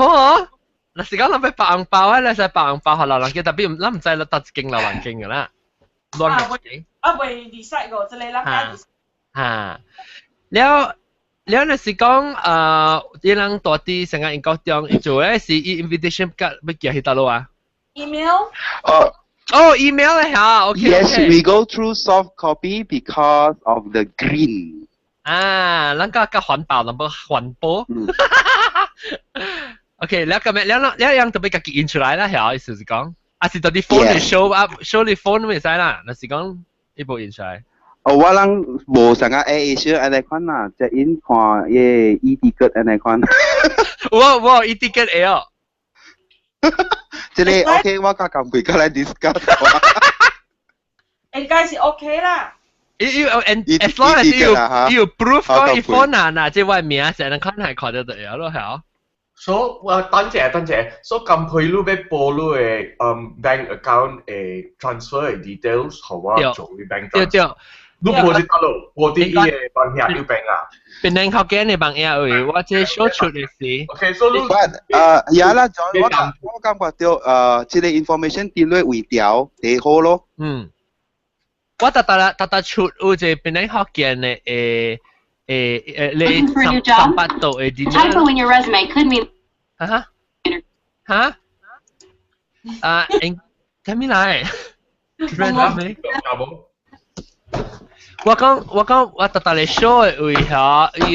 Ho. 嗱，時間諗起白銀包啊，你使白銀包學流浪機，特別唔諗唔使啦，特勁流浪機噶啦，亂嘅。未 decide 過，即係啦。嚇，了你是講啲人多啲成日英國中做咧是 invitation card 乜嘢喺度咯啊 ？Email。email 咧嚇 ，OK。Yes, we go through soft copy because of the green。咱個環保，能冇環保。OK，แล้วก็แล้วยังต้องไปกับกิน出來啦，係意思是講，是到啲 phone 嚟 show 你 phone 咪使啦，那是講呢部印出來。我人無成日 Asia 安尼款啦，只因看嘢 e-ticket 安尼款。我 e-ticket 會哦。即係 OK，我甲咁貴過來 discuss。應該是 OK 啦。as long as you proof 講你 phone 啊，即係外面成日看係看得到咯，係哦。So 等陣，so 咁配你要報你嘅bank account 嘅 transfer 嘅 details，好啊，做啲 bank transfer。你報啲得咯，報啲嘅辦下要 bank 啊。เป็นนั่งเขาแก้ในบางอย่างเลยว่าจะ show 出嚟สิ Okay，so 你呀啦，John，我感覺到即個 information 啲類為調幾好咯。我特出有隻เป็นนั่งเขาแก้ใน你38度嘅 Typo in your resume could mean 睇咩嚟 resume 我特嚟 show 會下呢個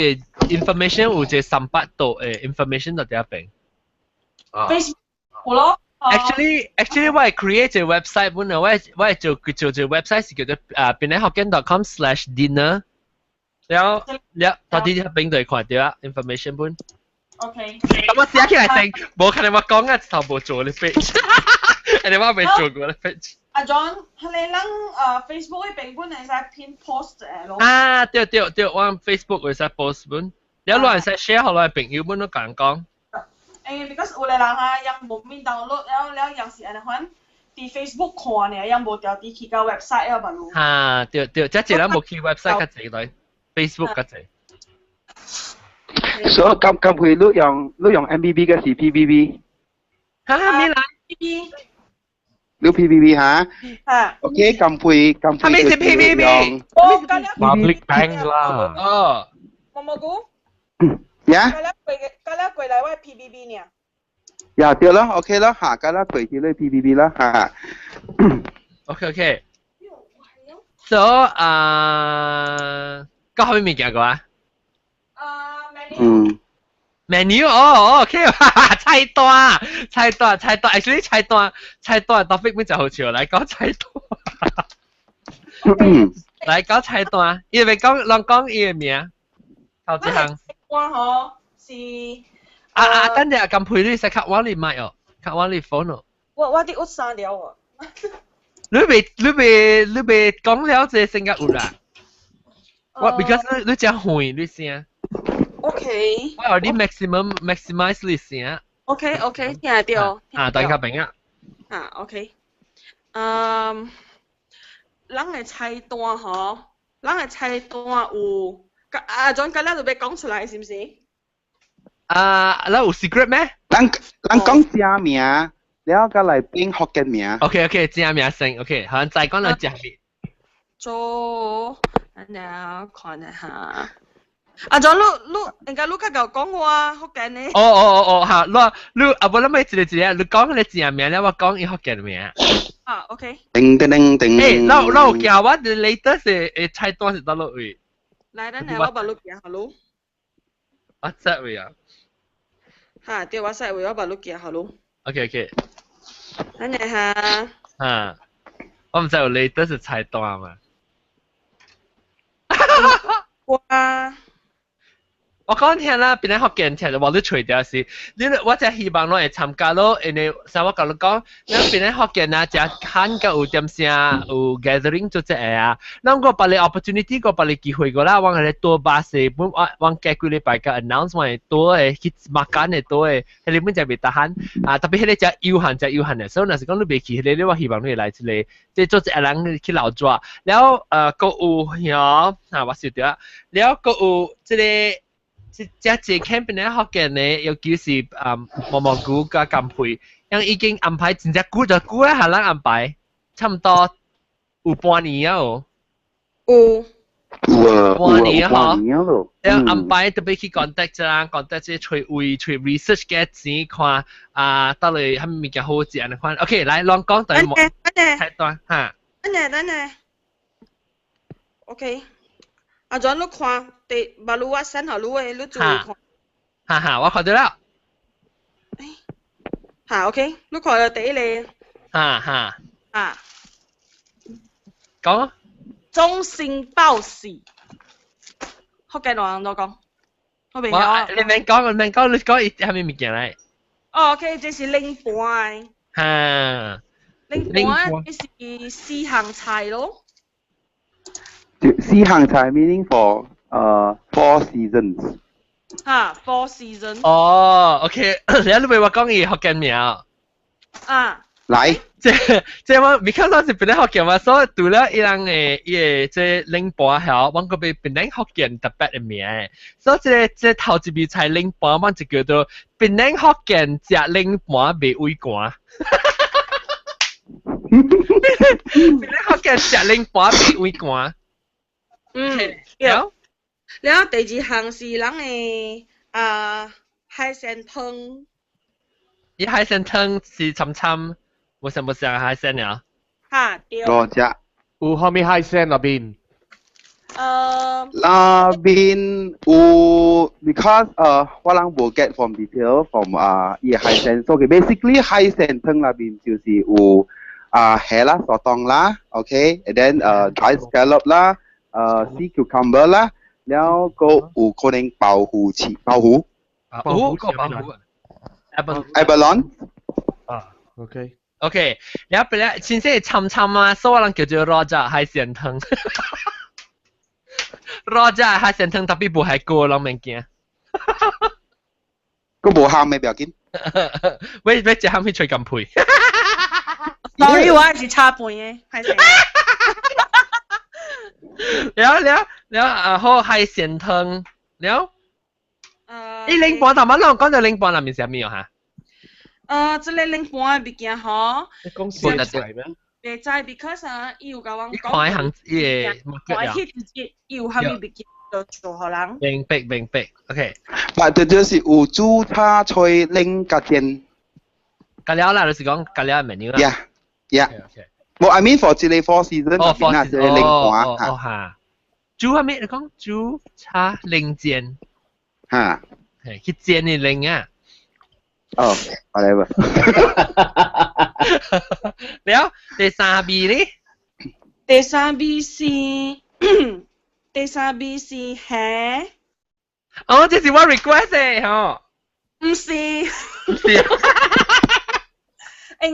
information 有隻38度嘅 information 喺邊 Facebook 咯。Actually 我係 create 隻 website 本來我係做隻 website 是叫做penayhokkien.com/dinner แล้วตอนที่เป็นตัวขวดเดียว information บุญ OK แต่ว่าเสียแค่ไหนเองบอกขนาดว่าก้องอ่ะทำบ่做เลย page อันนี้ว่าไม่做過เลย page John 你諗Facebook 嘅邊本係使 pin post 誒咯對我 Facebook 會使 post 本แล้วเรา使 share 好來朋友本都講because 有啲人啊ยัง冇面 download แล้ว有時人可能啲 Facebook 看呢ยัง冇掉啲去個 website 啊嘛咯對即係啦冇去 website 嘅字對Facebook 嘅字。所以咁佢你用 MBB 嘅是 PBB？ 咩啦 ？PBB。你 PBB 嚇？OK，咁佢。咩是 PBB？ Public bank 啦。哦。冇估？呀？嗰粒櫃嚟話 PBB 呢？呀，對咯 ，OK 咯嚇，嗰粒櫃去咧 PBB 啦嚇。OK。So 嗰後面咩嘅話？menu OK 菜單 actually 菜單 topic 咩就好似嚟講菜單嚟講菜單因為講伊個名頭一項我嗬是等陣咁配你使卡我嚟買哦，卡我嚟 phone 哦。我啲屋刪了喎。你未講了這性格有啦？我 because 你真會你先。OK。我有啲 maximize 你先。OK，聽下掉。大家明啊。OK。人嘅菜單嗬，人嘅菜單有，總今日就俾講出來，是唔是？你有 secret 咩？人講正名，了個嚟變福建名。OK， 正名先 ，OK， 好，再講到正名。做，等下看下。John，人家你較夠講話福建呢？好，你不咪一個，你講你正名了，我講伊福建名。OK。叮。那我叫我的 latest 嘅菜單是到落位。來，等下我把你記好咯。我識位啊。對，我識位，我把你記好咯。OK。等下我唔知有 latest 菜單嘛。我講聽啦，邊啲福建聽就話你除掉是，我就希望我會參加咯，因為像我講你講，你邊啲福建啊，就韓國有點聲，有 gathering 做隻啊，咁我把你 opportunity， 我把你機會個啦，我係多巴士，我幾個禮拜個 announce 我係多誒，去makan係多誒，係你本就未得閒啊，特別係你只悠閒嘅，所以那時講你未去，你我希望你來這裡，即係做隻人去留住，然後個有我笑掉，然後個有即係。即係 camp 咧學嘅咧，尤其是蘑菇加金配，因為已經安排真正久咧，係人安排，差唔多有半年啊哦。半年嗬，然後安排特別去 contact 啦 ，contact 即係隨 research 嘅錢看到嚟係咪嘅好字啊？看 ，OK， 來亂講對冇？睇段嚇。等陣 ，OK。John，你看，把你我send好你誒，你注意看。我看到了。OK， 你看到第一個。講。中性報時。福建話我講。我未曉。你免講，你講係咪物件嚟？OK， 這是冷盤。冷盤是四行菜咯。四行菜 meaning for four seasons。four seasons。OK， 你咪話講嘢福建名。來。即我未看到是邊啲福建話，所以除了伊人嘅即冷盤後，我個邊啲福建特別嘅名，所以即頭一味菜冷盤，我就叫做邊啲福建食冷盤未胃寒。邊啲福建食冷盤未胃寒。然後第二項是人嘅海鮮湯。伊海鮮湯是參，冇什麼海鮮啊？對。多隻。有後面海鮮那邊？那邊有 because 我人冇 get from detail from 伊海鮮，所以 basically 海鮮湯那邊就是有蝦啦、索當啦 ，OK，and then dry scallop 啦。sea cucumber 啦，然後個有可能鮑魚翅，鮑魚 ，abalone。OK， 然後邊先先參啊，所以人叫做羅家海鮮湯。羅家海鮮湯特別唔係過人物件。個無鹹嘅不要緊。喂，只鹹去吹咁配。Sorry， 我係差半嘅，係成。了，好海鮮湯了。你冷盤頭晚啷講到冷盤入面係咩啊？這個冷盤嘅物件嗬。你講食材咩？未知 because 伊有甲我講。你看行嘢，我去直接有蝦米物件就做好人。明白 ，OK。但係就是有煮叉菜冷甲煎。咖喱啦，就是講咖喱嘅 menu 啦。Yeah。冇 I mean for 這類 four season 入邊啊，這類冷盤嚇。煮係咩？你講煮叉冷煎。嚇。係去煎嘅冷啊。whatever。了，第三味呢？第三味是蝦。這是我 request 嘅嗬。唔是，因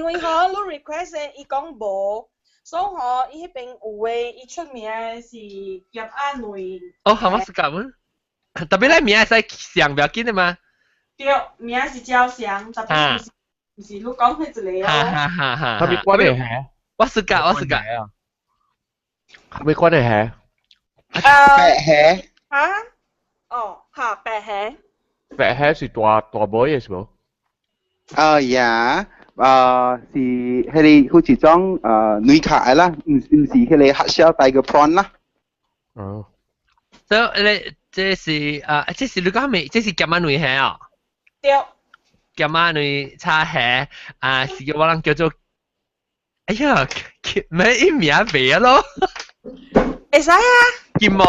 為嗬，你 request 嘅，伊講無，所以嗬，伊迄邊有嘅，伊出名嘅是夾阿女。哦，係乜事咁？特別咧名係使上不要緊的嘛。對，名是照上，特別唔是你講迄一個哦。係咪關係係？我是㗎，我是㗎。係咪關係係？白蝦。嚇？哦，嚇白蝦。白蝦是大妹嘅是冇？呀，是迄個好似種女卡啦，唔是迄個黑燒帶個 prawn 啦。哦。所以你這是這是你講咩？這是夾乜女蝦啊？對。夾乜女叉蝦是叫我人叫做，哎呀，咩伊名袂咯？會使啊。金毛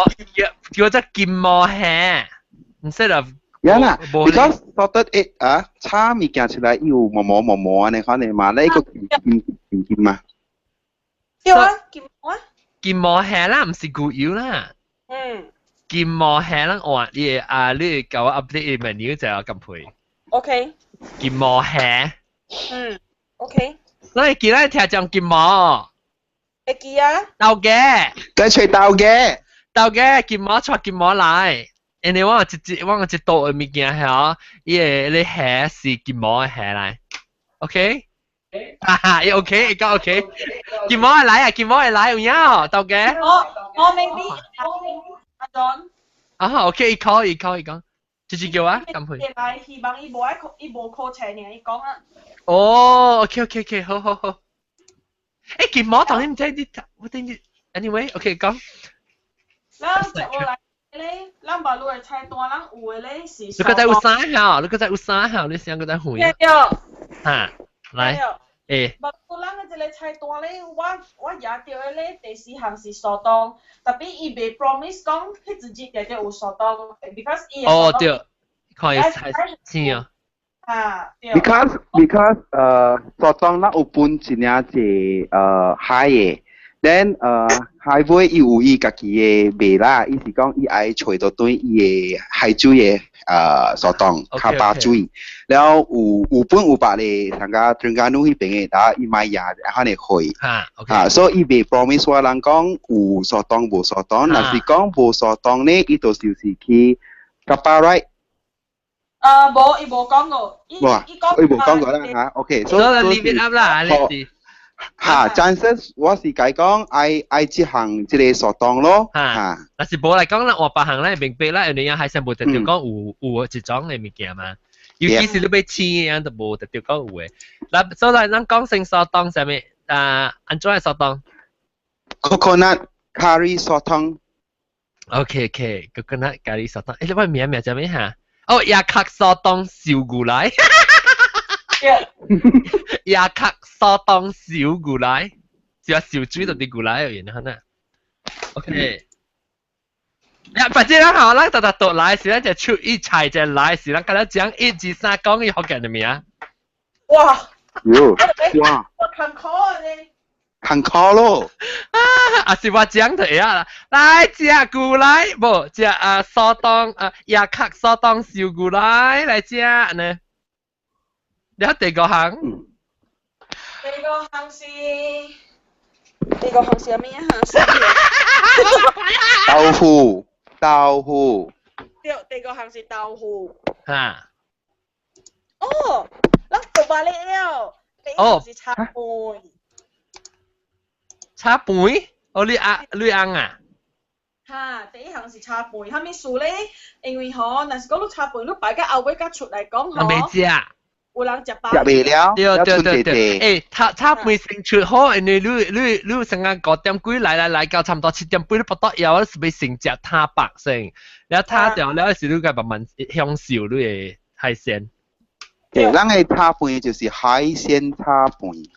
叫做金毛蝦，instead of。呀啦 ，because salted egg 炒物件出來有毛毛安尼可能嘛，你個金嘛。對啊，金毛啊。金毛蝦啦，唔是牛油啦。金毛蝦啦，我你教我 update menu 就有咁配。OK。金毛蝦。OK。你記得聽講金毛。會記啊。豆嘅。梗係豆嘅。豆嘅金毛出金毛來。因為我一道嘅物件係伊個你蝦是金毛嘅蝦來 ，OK？ 哈哈，伊 OK， 伊講 OK。金毛嘅來啊，金毛嘅來有影，豆嘅。我 maybe 阿 John。啊 ，OK， 伊講，直叫啊，咁去。來，希望伊無考車呢，伊講啊。哦 ，OK， 好。誒，金毛當然唔知你，我等你 ，anyway，OK， 講。咱食我來。咱馬路嘅菜單，咱有嘅咧是。你個在有三號，你想個在會啊？哈，來，誒。馬路咱嘅一個菜單咧，我也叫嘅咧，第四項是砂糖，特別伊未 promise 講，迄一日定定有砂糖 ，because 伊。哦，對，可以係先啊。對。because 砂糖咱有分一領隻海嘅。then 海尾伊有伊家己嘅味啦，伊是講伊愛找到對伊嘅海水嘅砂糖較巴水，然後有本有白咧，上個中間路迄邊嘅，但伊買嘢可能會，所以伊未 promise 話人講有砂糖無砂糖，若是講無砂糖咧，伊就是去甲巴 right。無，伊無講過，伊無講過啦嚇 ，OK， 所以 leave it up 啦，你。暫時我是講愛這項這個砂糖咯。但是無來講啦，換別項咧，明白啦，人哋係成無特調講有一種嘅物件嘛。尤其是你要試嘅樣就無特調講有嘅。嗱，所以咱講成砂糖係咪？安怎嘅砂糖 ？Coconut curry 砂糖。OK，coconut curry 砂糖。誒，你話名叫咩嚇？哦，亞克砂糖燒牛奶。亞克砂糖小牛奶，只有小豬同啲牛奶有然後呢 ，OK。反正咱好，咱特讀來是咱就出一菜就來，是咱今日講一二三講嘅學緊係咪啊？哇！哇！我看考啊你。看考咯。啊，是我講就係啦，來食牛奶，無食砂糖亞克砂糖小牛奶來食呢。你第個行？第個行是咩行？豆腐。對，第個行是豆腐。嚇。哦，咱讀埋了。第一行是叉飯。叉飯？哦，你ăn啊？嚇，第一行是叉飯，後面數咧，因為嗬，若是講你叉飯，你擺個後尾甲出來講嗬。未食。有人食飽。食未了。對。誒，叉飯先出好，因為你成日9點幾來到差唔多7點幾，你不得要，你是要先食叉白先，然後叉掉了是你個慢慢享受你嘅海鮮。對，咱嘅叉飯就是海鮮叉飯。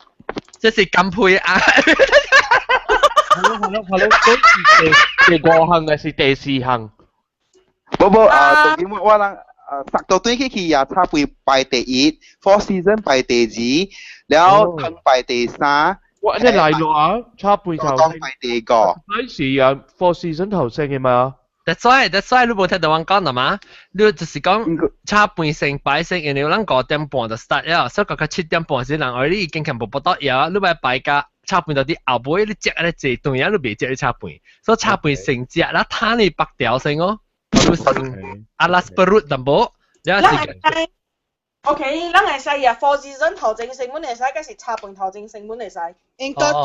這是甘配啊！好，第5項嘅是第4項。不，重點我人。十到對起也差唔排第一 ，Four Seasons 排第2，然後騰排第3。哇！你嚟咯啊！差唔頭排第個。嗰時Four Seasons 頭先嘅嘛？ That's why 你冇聽到我講啦嘛？你就是講差半成擺成，然後咱5點半就 start 了，所以個7點半時人我你已經全部報到嘢，你咪擺個差半到啲後尾你食咧這段嘢你未食你差半，所以差半成隻啦，攤你白條先哦，阿拉斯布魯淡薄，你係時 OK， 咱會使啊，4字準頭正成本嚟使，嗰時差半頭正成本嚟使。應該點？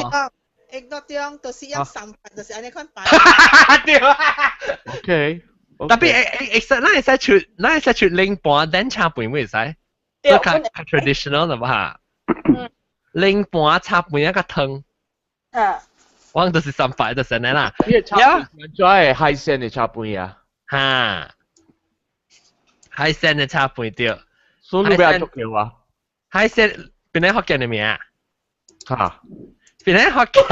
應該點？就是一3份，就是安尼款擺。對啊。OK。特別咱會使出零半等差半會使，都較 traditional 啦嘛。零半差半一個湯。嚇。我都是3塊就是安啦。呢個差半就係海鮮嘅差半呀。嚇。海鮮嘅差半對。所以你邊個做啊？海鮮邊個福建嘅名啊？嚇。邊個福建？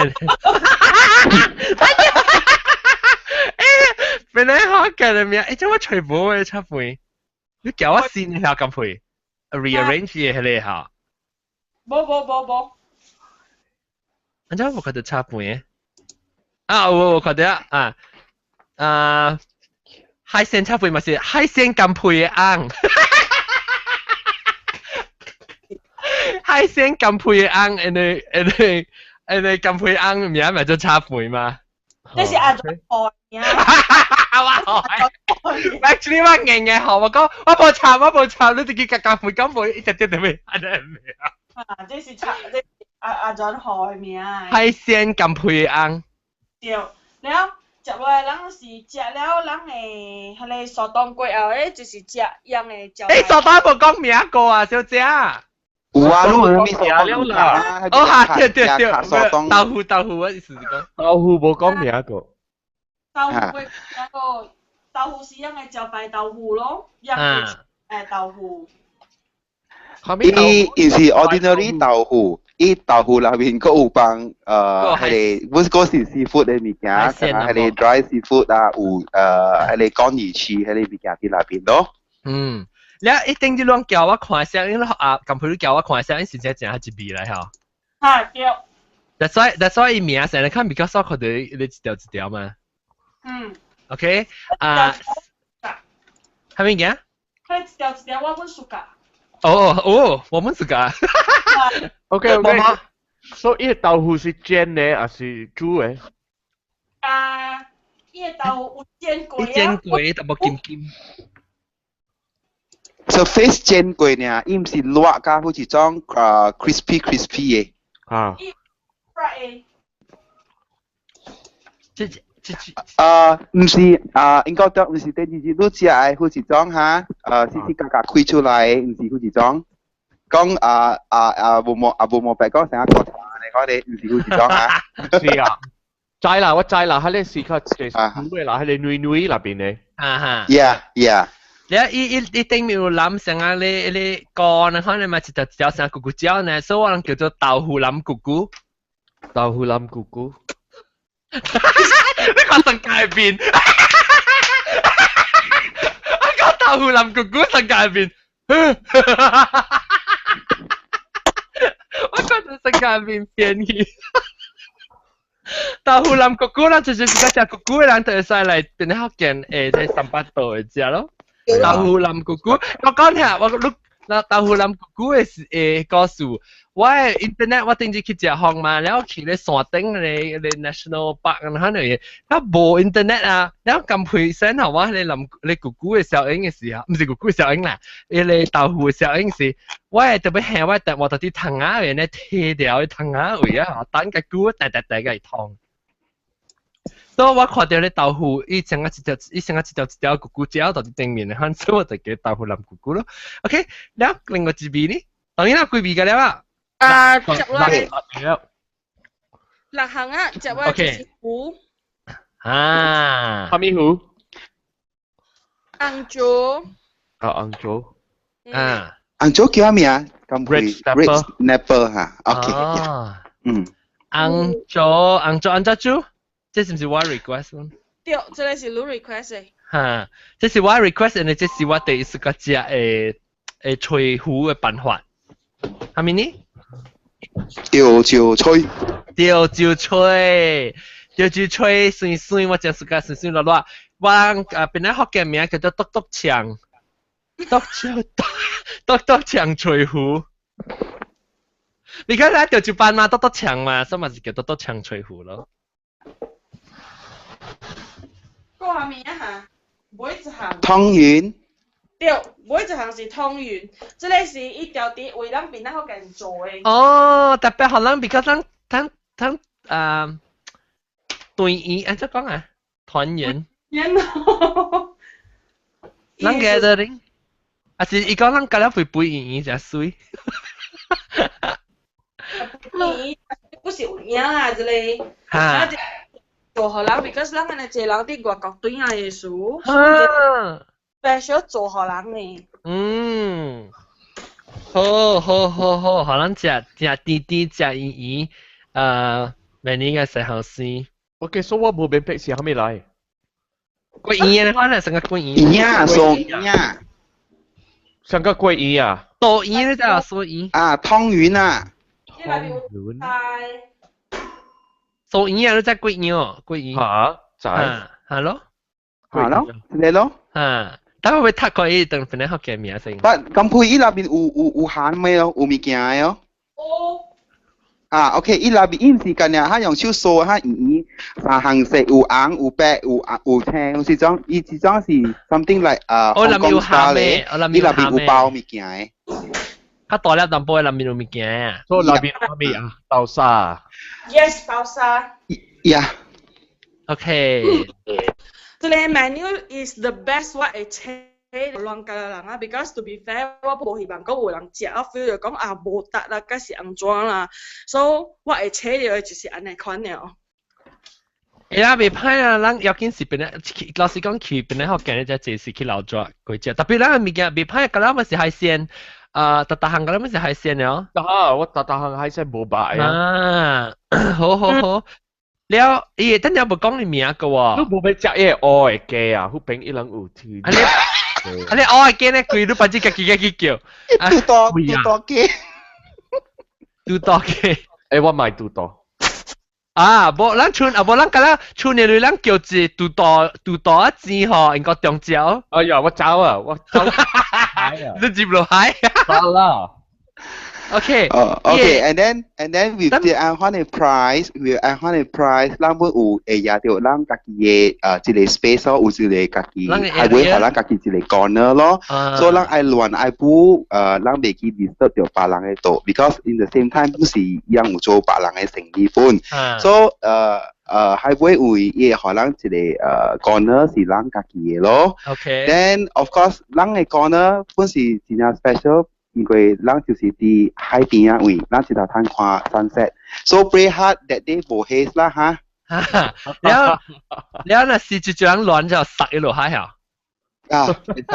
邊個福建嘅名？誒，做乜全部嘅差半？你叫我先下咁配 ，rearrange 嘢係你下。冇。我真係冇覺得差半嘅。啊，我覺得海鮮差半咪是海鮮咁配嘅啱。海鮮咁配啱，你咁配啱名咪就差半嘛？即是阿總學名。Actually 我硬嘅學我講，我冇插，你自己咁配咁配，一直啲點咩？啊，即是阿總學名。海鮮咁配啱。對，了食落來，咱是食了，咱會迄個沙當過後誒，就是食樣嘅招。誒，沙當冇講名個啊，小姐。有啊，你冇咩食了啦？哦嚇，對，豆腐我意思是講。豆腐冇講名個。豆腐是樣嘅招牌豆腐咯，樣嘅豆腐。伊是 ordinary 豆腐，伊豆腐內面佫有放係個，嗰是 seafood 嘅物件，係個 dry seafood 啊，有係個乾魚翅係個物件喺內邊咯。嗯。你一定要亂叫我看聲，因為咁佢叫我看聲，先至正係一味嚟嚇。係對。That's why 伊名成日看比較少，佢哋你一條嘛。OK 係咪嘅？佢一條我本熟㗎。我們是㗎。OK，所以豆腐是煎嘅還是煮嘅？伊個豆腐有煎過。煎過，但冇金。So face 煎過呢，伊唔是辣㗎，好似種crispy 嘅。啊。唔是應該都唔是第二隻都只係好似種嚇，絲絲格開出嚟，唔是好似種。講冇白講成一個嚟講你，唔是好似種嚇。是啊，知啦，我知啦，喺你時刻嘅煮嘅啦，喺你女那邊咧。Yeah。你一定要諗成啊！你個呢可能咪一條成咕咕椒呢，所以我哋叫做豆腐冧咕咕。豆腐冧咕咕。你講成界邊？我講豆腐冧咕咕成界邊。我講成界邊便宜。豆腐冧咕咕啦，就是食咕咕嘅人就會使嚟變福建即係300度嘅食咯。豆腐冧咕咕，我講下，我豆腐冧咕咕嘅故事，我喺 internet 我頂住去食行嘛，然後去咧山頂咧 national park 咁樣嘢，佢冇 internet 啊，然後咁配聲係話你冧你咕咕嘅效應嘅時候，唔是咕咕嘅效應啦，你豆腐嘅效應時，我係特別係我特我特啲藤芽嘅咧切掉啲藤芽位啊，等個咕大嘅湯。所以我看到你豆腐，伊成一條咕咕椒到啲頂面，看所以我就叫豆腐冧咕咕咯。OK，แล้ว另外一味呢？當然啦，幾味㗎啦。食落嚟六行啊，食落嚟就是糊。蝦米糊？紅棗。紅棗。紅棗叫咩啊？咁 red snapper 嚇。OK。紅棗煮。這是唔是我 request？ 對，這個是你 request 嘅。嚇，這是我 request，而這是我第一個食誒吹糊嘅辦法。係咪呢？吊椒吹，酸，我真是個酸酸落落。我本来福建名叫做篤篤牆，篤牆吹壺。你看咱就班嘛，篤篤牆嘛，所以嘛是叫篤篤牆吹壺咯。講下面一下，每一項。湯圓。對，每一項是湯圓，即個是一條啲為咱邊仔福建做嘅。哦，特別可能 because 咱團圓，安怎講啊？團圓。咱 gathering， 啊是伊講咱隔了肥肥圓圓才水。不是有影啊，這裡。哈。做互人 ，because 咱安尼濟人佇外國對啊嘅事。special 做互人嘅。好，互咱食甜甜食圓圓，明年嘅時候先。OK， 所以我冇明白是後尾來。桂圓嘅話咧，成個桂圓。圓送圓。成個桂圓啊？豆圓咧就係素圓。啊，湯圓啊。湯圓。素圓啊，都即係桂圓哦，桂圓。嚇？就係。係咯。係咯，你咯。等我會讀過伊當本來學嘅名先。但咁配伊那邊有鹹咩咯？有物件嘅哦。啊 ，OK， 伊那邊因是咁樣，佢用手掃佢圓三行色，有紅、有白、有青，是種，伊是種是 something like 香港 style 咧，伊那邊有包物件嘅。較大粒淡薄，那邊有物件啊。所以那邊係咩啊？豆沙。Yes， 豆沙。Yeah。OK。這個 menu is the best 我會切亂教人啊 ，because to be fair， 我冇希望講有人食啊 feel 就講啊無值啦，嗰是安怎啦，所以我會切了就是安尼款了。呀，未歹啊！咱要緊是邊咧，老實講，去邊咧學嘅咧，就係是去老抓佢食。特別咱物件未歹，嗰啲咪是海鮮，特行嗰啲咪是海鮮咯。啊，我特行海鮮冇擺啊。好。了，伊等下無講你名個喎。你冇俾食嘢鵝嘅雞啊？好平一兩有天。你鵝嘅雞咧，佢都不知家己叫。嘟多雞。嘟多雞。誒，我買嘟多。啊，無咱村啊，無咱個啦，村內裡咱叫一嘟多一支吼，應該中招。哎呀，我走啊，我走。你接落海。走啦。Okay. Okay. And then with the honey price,咱本有會也條咱家己嘅一個 space 咯，有一個家己係會係咱家己一個 corner 咯。所以咱愛亂愛補咱袂去 disturb 到別人嘅度 ，because in the same time 不是一樣有做別人嘅生意本。所以係會為嘢可能一個corner 是咱家己嘅咯。Okay. Then of course 咱嘅 corner 本是真係 special。因為咱就是佇海邊啊位，咱一頭通看 sunset。So pray hard that day 無 haze 啦哈。了那是一種亂就塞落海啊。啊，會使。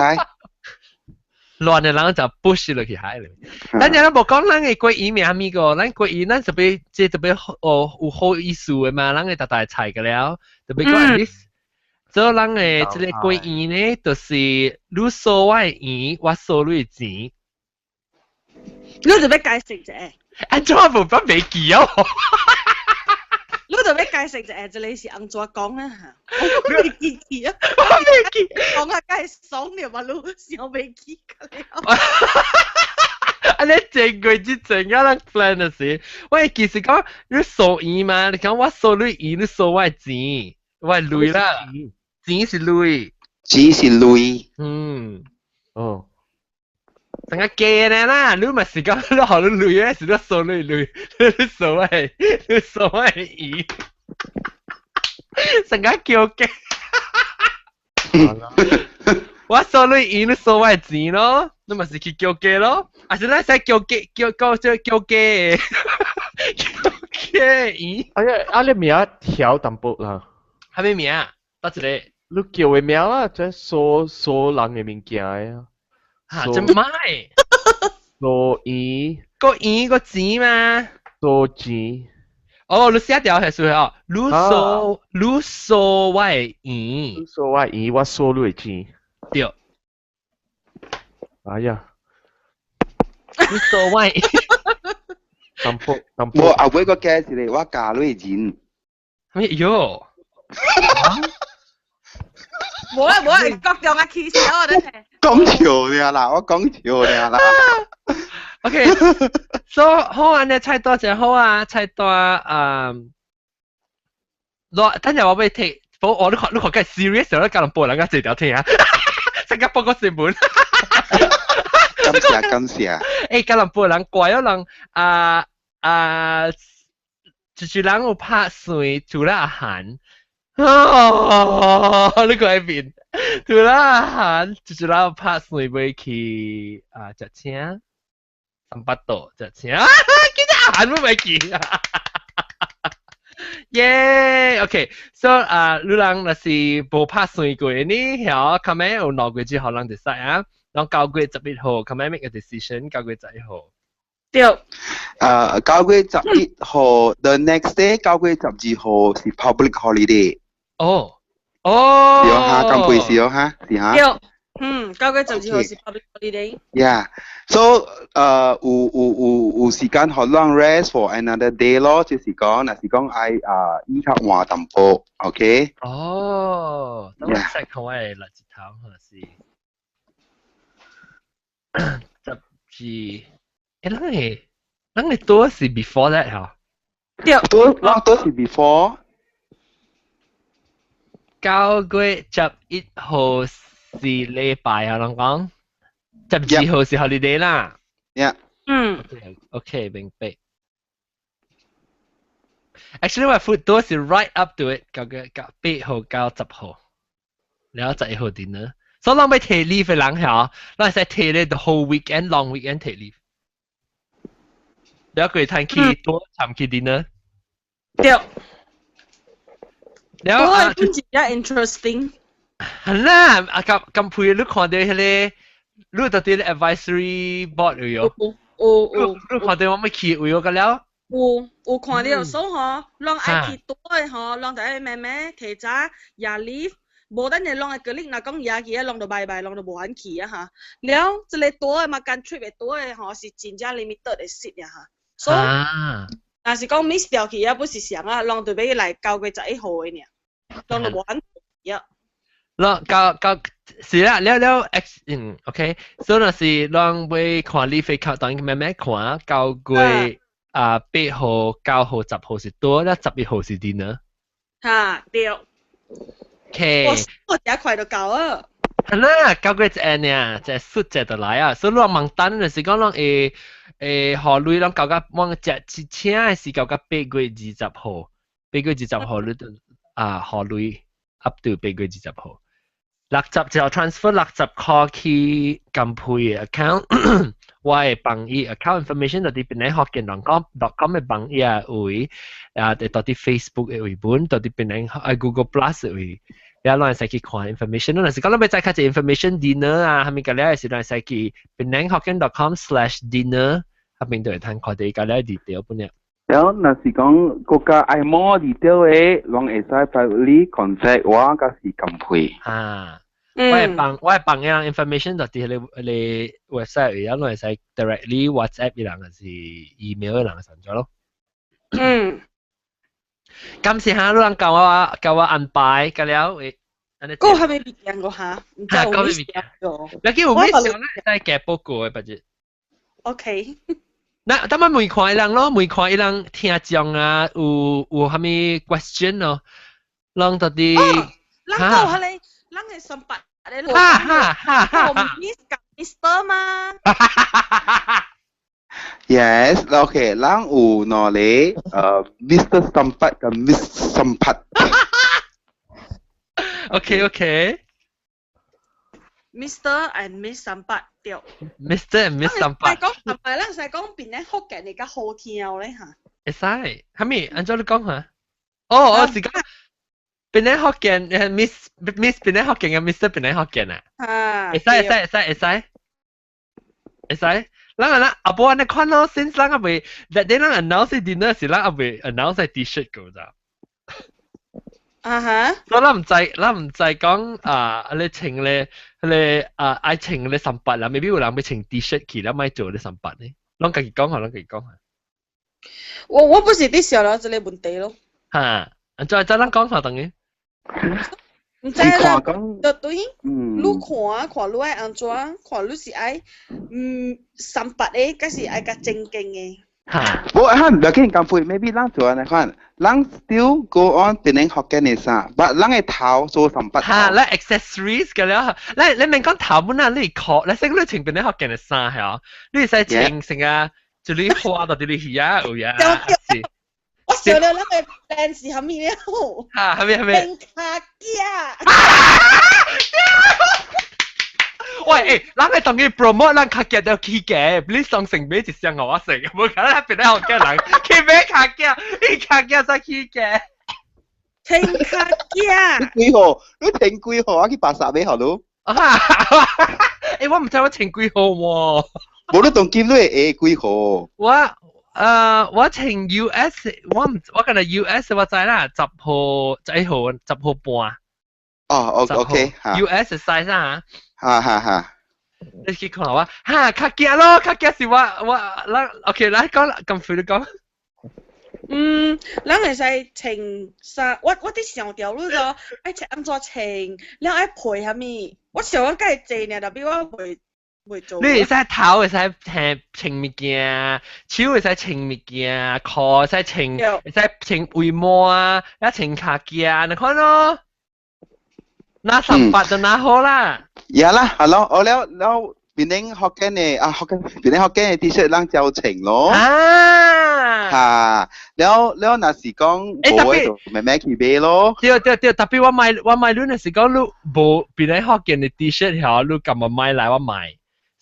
亂嘅人就 push 落去海裡。但係咱無講咱嘅桂魚名咪個，咱桂魚咱特別即特別有好意思嘅嘛，咱嘅大大菜嘅了，特別講 this。所以咱嘅即個桂魚呢，就是你所謂魚，我所謂錢。你就要解釋者。安怎無法未記哦？你就要解釋者，這裡是安怎講啊？我未記啊！我未記。講下梗係爽了嘛，你想未記㗎了。啊！你正句之正啊！咱 plan 嘅事，喂，其實講你數魚嘛，你講我數你魚，你數我錢，我係鐳啦，錢是鐳，錢是鐳。哦。成個假呢啦，你咪是講你學你鐳咧，是你數你鐳，你數係魚，成個叫假。我數你魚，你數我係錢咯，你咪是去叫假咯，還是咱使叫假嘅，叫假魚。哎呀，啊你名調淡薄啦。係咩名啊？多一個。你叫嘅名啦，即係數人嘅物件啊。嚇，真唔係。數魚。個魚個錢嘛。數錢。哦，你寫條係數哦。你數我係魚。你數我係魚，我數你係錢。對。哎呀。你數我係。淡薄。我後尾個假是咧，我加你錢。咩喲？冇啊，各種嘅 kiss 我真係。講笑呀啦，我講笑呀啦。OK，so 好啊，你猜多就好啊，猜多等陣我俾你我都覺得 serious 咯，吉隆坡人家直條聽啊，新加坡個新聞。感謝。誒，吉隆坡人怪咗人就是人有拍水，除了阿韓。呢個喺邊？除了阿韓，就是人有拍水會去食車。300隻錢啊！見到阿韓會去耶 ！OK，so 你人若是無拍算過呢，曉咁樣有兩個月之後人就使啊，然後9月11號咁樣 make a decision， 9月11號。對。9月11號 ，the next day 9月12號是 public holiday。哦。是哦哈，咁貴是哦哈，是哈。對。9月12號是 public holiday。Yeah， so 有時間可能 rest for another day 咯，就是講，若是講愛依較換淡薄 ，OK？ 哦，等我 check 下我嘅日子頭係12，咱嘅多是 before that 嚇？對，多是 before。9月11號。是禮拜啊，人講12號是 holiday 啦。OK， 明白。Actually， 我 food 多是 right up to it， 8號到10號，然後11號 dinner。所以咱要提 leave 嘅人嚇，咱係提咧 the whole weekend long weekend 提 leave。然後佢睇去多參去 dinner。對。然後都係比較 interesting。係啦，咁配你看到迄個，你到啲 advisory board 你看到我咪去為個了？有看到，所以嗬，讓愛去多嘅嗬，讓大家慢慢提早也 leave， 無等你讓嘅個例，若講也去，讓到拜拜，讓到無限去啊嚇。了，即個多嘅嘛，間 trip 嘅多嘅嗬，是真正 limited 嘅 seat 呀嚇。所以，但是講 miss 掉去也不是想啊，讓到俾嚟9月11號嘅呢，讓到無限去啊。是啦，了，OK， 所以那是讓會看你飛靠，當然慢慢看9月8號、9號、10號是多，แล้ว11號是dinner。對。OK。我真快就夠啊。係啦，9月1呢，就出就就來啊，所以你問單就是講讓考慮讓9月望只車是9月8月20號，8月20號你考慮 up to 8月20號。60就 transfer 60塊去金配嘅 account， 我嘅幫伊 account information 到啲邊咧學見.com 嘅幫伊會到啲 Facebook 嘅會本，到啲邊咧Google Plus 嘅會，你攞嚟使去看 information， 嗰陣時講你咪再睇隻 information dinner 啊，係咪㗎咧？係時攞嚟使去邊咧學見.com/dinner， 後邊都係睇佢哋㗎咧 detail 本嘢。然後若是講國家愛 more detail 嘅，攏會使 privately contact 我，嗰是金配。我係幫一樣 information 到啲你 website 有攞嚟使 directly WhatsApp 一樣係 email 一樣上咗咯。今次下都能教我安排㗎了，嗰係咪別人個下？唔知我 miss 咗。你叫我 miss 咗咧，係夾報告嘅不知。OK。嗱，等我每看一人咯，每看一人聽講啊，有蝦米 question 咯，讓到啲。人講係你，人係上白你攞。我 miss กับ Mr 嘛。Yes, okay， 人有攞嚟Mr Sampat กับ Miss Sampat。OK。Mr and Miss Sampat 對。Mr and Miss Sampat。係咪咧？係講邊咧學嘅你嘅好聽咧嚇？會使，係咪？按照你講下。我是講邊咧學嘅，Miss 邊咧學嘅，Mr 邊咧學嘅啊。會使。啦，阿波你看咯，先生阿未，但係咱 announce dinner 時，咱阿未 announce T-shirt 㗎咋。所以咱唔知講你請你愛請你上班啦，未必有人要請 T-shirt 去，咱咪做你上班呢。咱自己講下。我不是啲時候啦，就你問題咯。再咱講下等於。唔知啦，就對，你看你愛安怎，看你是愛三八嘅，還是愛較正經嘅？我唔要緊咁配 ，maybe 咱做安尼款，咱 still go on 變成 Hokkien 嘅啥，但咱嘅頭做三八。嚇，你 accessories 嘅了，你明講頭本啊，你學，你識你穿變成 Hokkien 嘅衫係啊，你使穿成啊，就你花到啲你魚啊，有呀，是。我想到咱嘅 plan 是蝦米了？嚇，係咪？冰卡架。喂，咱係同佢 promote 咱卡架都起嘅，你送成俾一箱我食，冇可能變得好嘅人，佢買卡架，你卡架先起嘅。冰卡架。你幾號？你停幾號啊？去巴薩買好咯。誒，我唔知我停幾號喎。冇你當劍都係幾號？我停 US， 我今日 US 我知啦，10號半。哦 ，OK， 嚇。US size 啊。嚇。你去看我，卡架咯，卡架是我，OK， 來講咁快你講。咱會使穿衫，我啲想條你個愛穿安怎穿，你愛配蝦米？我想我介濟呢，但比我袂做。你會使頭會使穿物件，手會使穿物件，褲會使穿圍帽啊，一穿卡架，你看咯。拿三八就拿好啦。呀啦，係咯，我了變成Hokkien嘅變成Hokkien嘅 T-shirt 咱就穿咯。嚇，了那是講冇喺度慢慢去買咯。對，特別我買你那是講你冇變成Hokkien嘅 T-shirt 嚇，你咁樣買來我買。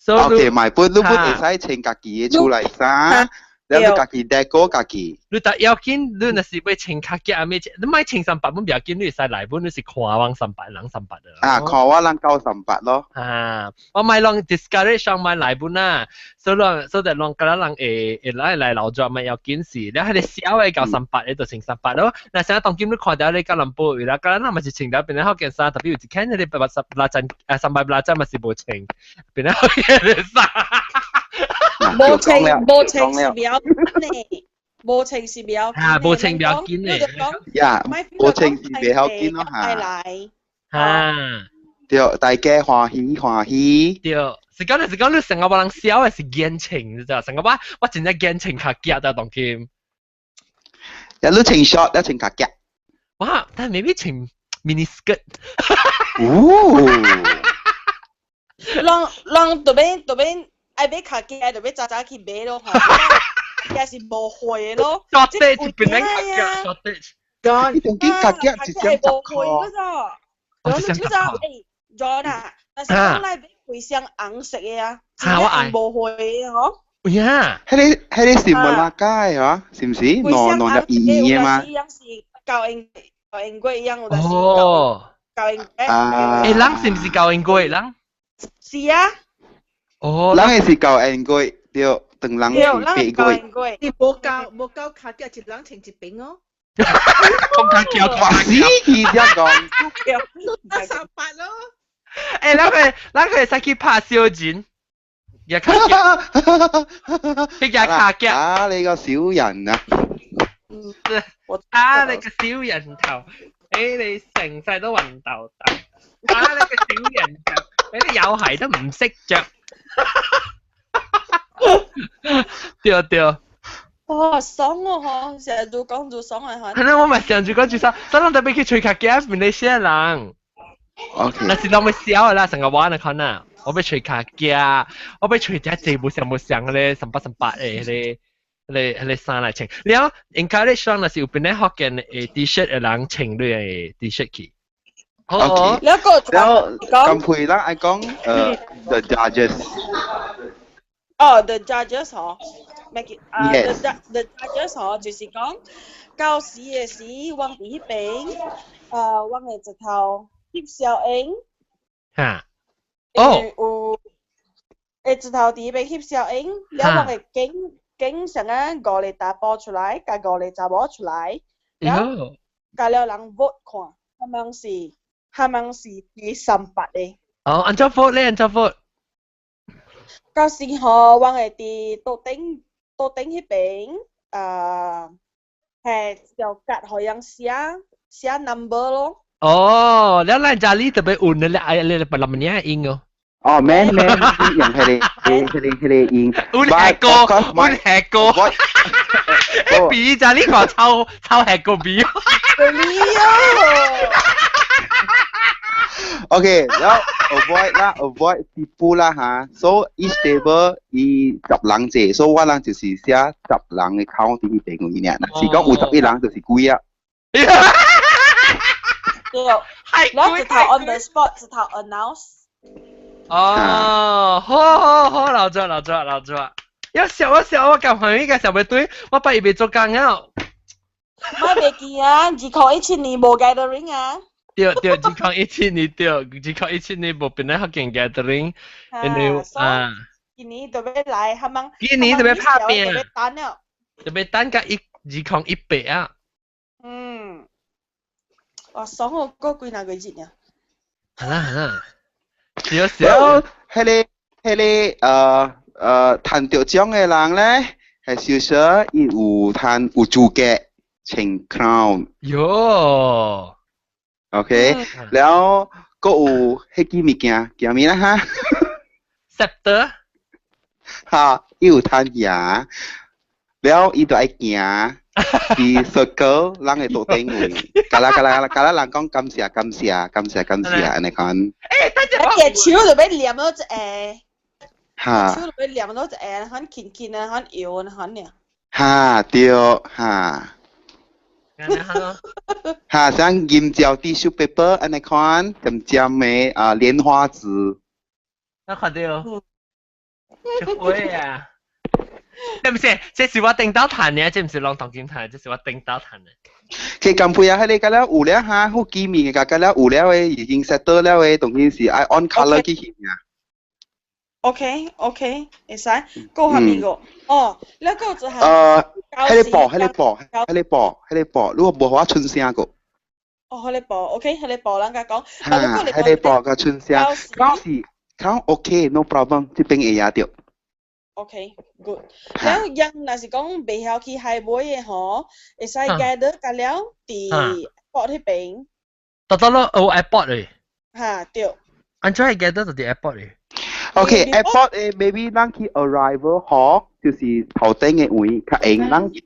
OK， 買本會使穿家己嘅出來衫。你家己 deco 家己。你特要緊，你那是要穿卡架啊咩？你買穿三八本不要緊，你使來本你是看我三八人三八的。看我人夠三八咯。我買讓 discourage 上買來本啊，所以讓嗰啲人會來留作咪要緊事。你係你小嘅夠三八，你就穿三八咯。嗱，成日當今你看到你吉隆坡啦，嗰啲人咪是穿到變咗嗰件衫，特別有時看你300陣咪是冇穿，變咗嗰件衫。無情是比較呢，無情是比較無情比較緊呢。呀，無情是比較緊咯嚇。對，大家歡喜。對，是講你成個人笑嘅是言情，你知道？成個我真係言情卡夾的當今。呀，你穿 short， 你穿卡夾。哇，但係未必穿 mini skirt。人這邊。愛買卡架就要早去買咯，架是無貨咯。shortage 變成卡架 shortage。你當見卡架一張10塊。你知道John 啊，但是講來買回箱紅色嘅啊，真係無貨嘅嗬。呀，迄個是冇拉街嗬，是唔是？攞入意嘅嘛。一樣是教英國一樣，我就是教英國。誒，人是唔是教英國人？是啊。哦，咱係教英國，對，等人去教英國。你冇教卡架，一人穿一邊哦。咁卡架快死佢啫講。得300咯。誒，咱可以使去拍小錢，也卡架，佢也卡架。啊，你個小人啊！你個小人頭，你成世都暈豆豆。你個小人頭，你有鞋都唔識着。對。哦，爽哦嗬，成日都講做爽係嚇。係啦，我咪成日講住爽，所以特別去吹卡機，面你些人。OK。那是我咪笑啦，成個玩啊看啊，我俾吹卡機，我俾吹隻字冇上咧，38誒，你衫嚟穿。你講 encourage 上那是有邊啲學嘅誒 T-shirt 嘅人穿你嘅 T-shirt 去。OK。然後咁配啦，我講the judges。the judges 嗬 ，make it the judges 嗬，就是講教試嘅時，往第一邊，往嘅直頭翕小影。嚇。有直頭第一邊翕小影，然後往嘅景上啊，5個大波出來，加5個查某出來，然後加了人 vote 看，係咪是第300嘅？哦，按照 vote 咧，按照 vote。到時候我係啲到頂嗰邊，係就隔好樣寫 number 咯。哦，แล้วร้านจารี特别อุ่นเลยอะไรแบบนี้เองเหรอ哦，咩อย่าง係你อุ่นแฮกโกอุ่นแฮกโกบีจารีขอ抄แฮกโกบีOK， แล้ว avoid ติปู啦嚇，so each table 伊10人坐，so 我人就是寫10人嘅 count 喺邊個呢？嗱，是講有11人就是幾啊？對，然後直頭 on the spot，直頭 announce。哦，好，老咗，有時我舊朋友嘅時候咪對，我畢業未做工啊。咪未見啊，2017年冇 gathering 啊。對，2017年對，2017年冇變咗學見 gathering，因為啊，今年特別來，他們今年特別拍片，特別單了，特別單個2018啊。嗯，哇，爽我過幾那個月呢？係啦，然後迄個彈着獎嘅人咧，係少少伊有資格請 crown。喲 OK，然後佫有迄支物件叫咩啦哈 ？Scepter。嚇，伊有彈牙，然後伊就愛行，伫 circle 人嘅度頂位，甲啦人講感謝，安尼講。隻手就俾黏到一下，嚇，手就俾黏到一下，很輕啊，很搖啊，很呢。嚇，對嚇。嚇，像銀膠 tissue paper 安尼款，尖嘅蓮花紙。我看到，出會啊！係唔係？這是我頂到彈嘅，這唔是浪當劍彈，這是我頂到彈嘅。佢咁配啊，喺你嗰咧有咧嚇，好機敏嘅，嗰咧有咧嘅，已經 set 到咧嘅，當然是愛 on color 嘅顯啊。OK，會使，個下面個，哦，แล้วก็就係喺你播，如果冇話春聲個。哦，喺你播 ，OK，喺你播，人家講，喺你播個春聲，講 OK，no problem，這邊會也掉。OK，good。แล้วยังน่ะสิ講未曉去海尾嘅嗬，會使 gather กันแล้ว啲port ที่邊。到咯，airport 嚟。嚇，對。安怎會 gather 到啲 airport 嚟？OK，airport maybe 咱去 arrival hall，就是頭頂嘅位，較應咱接一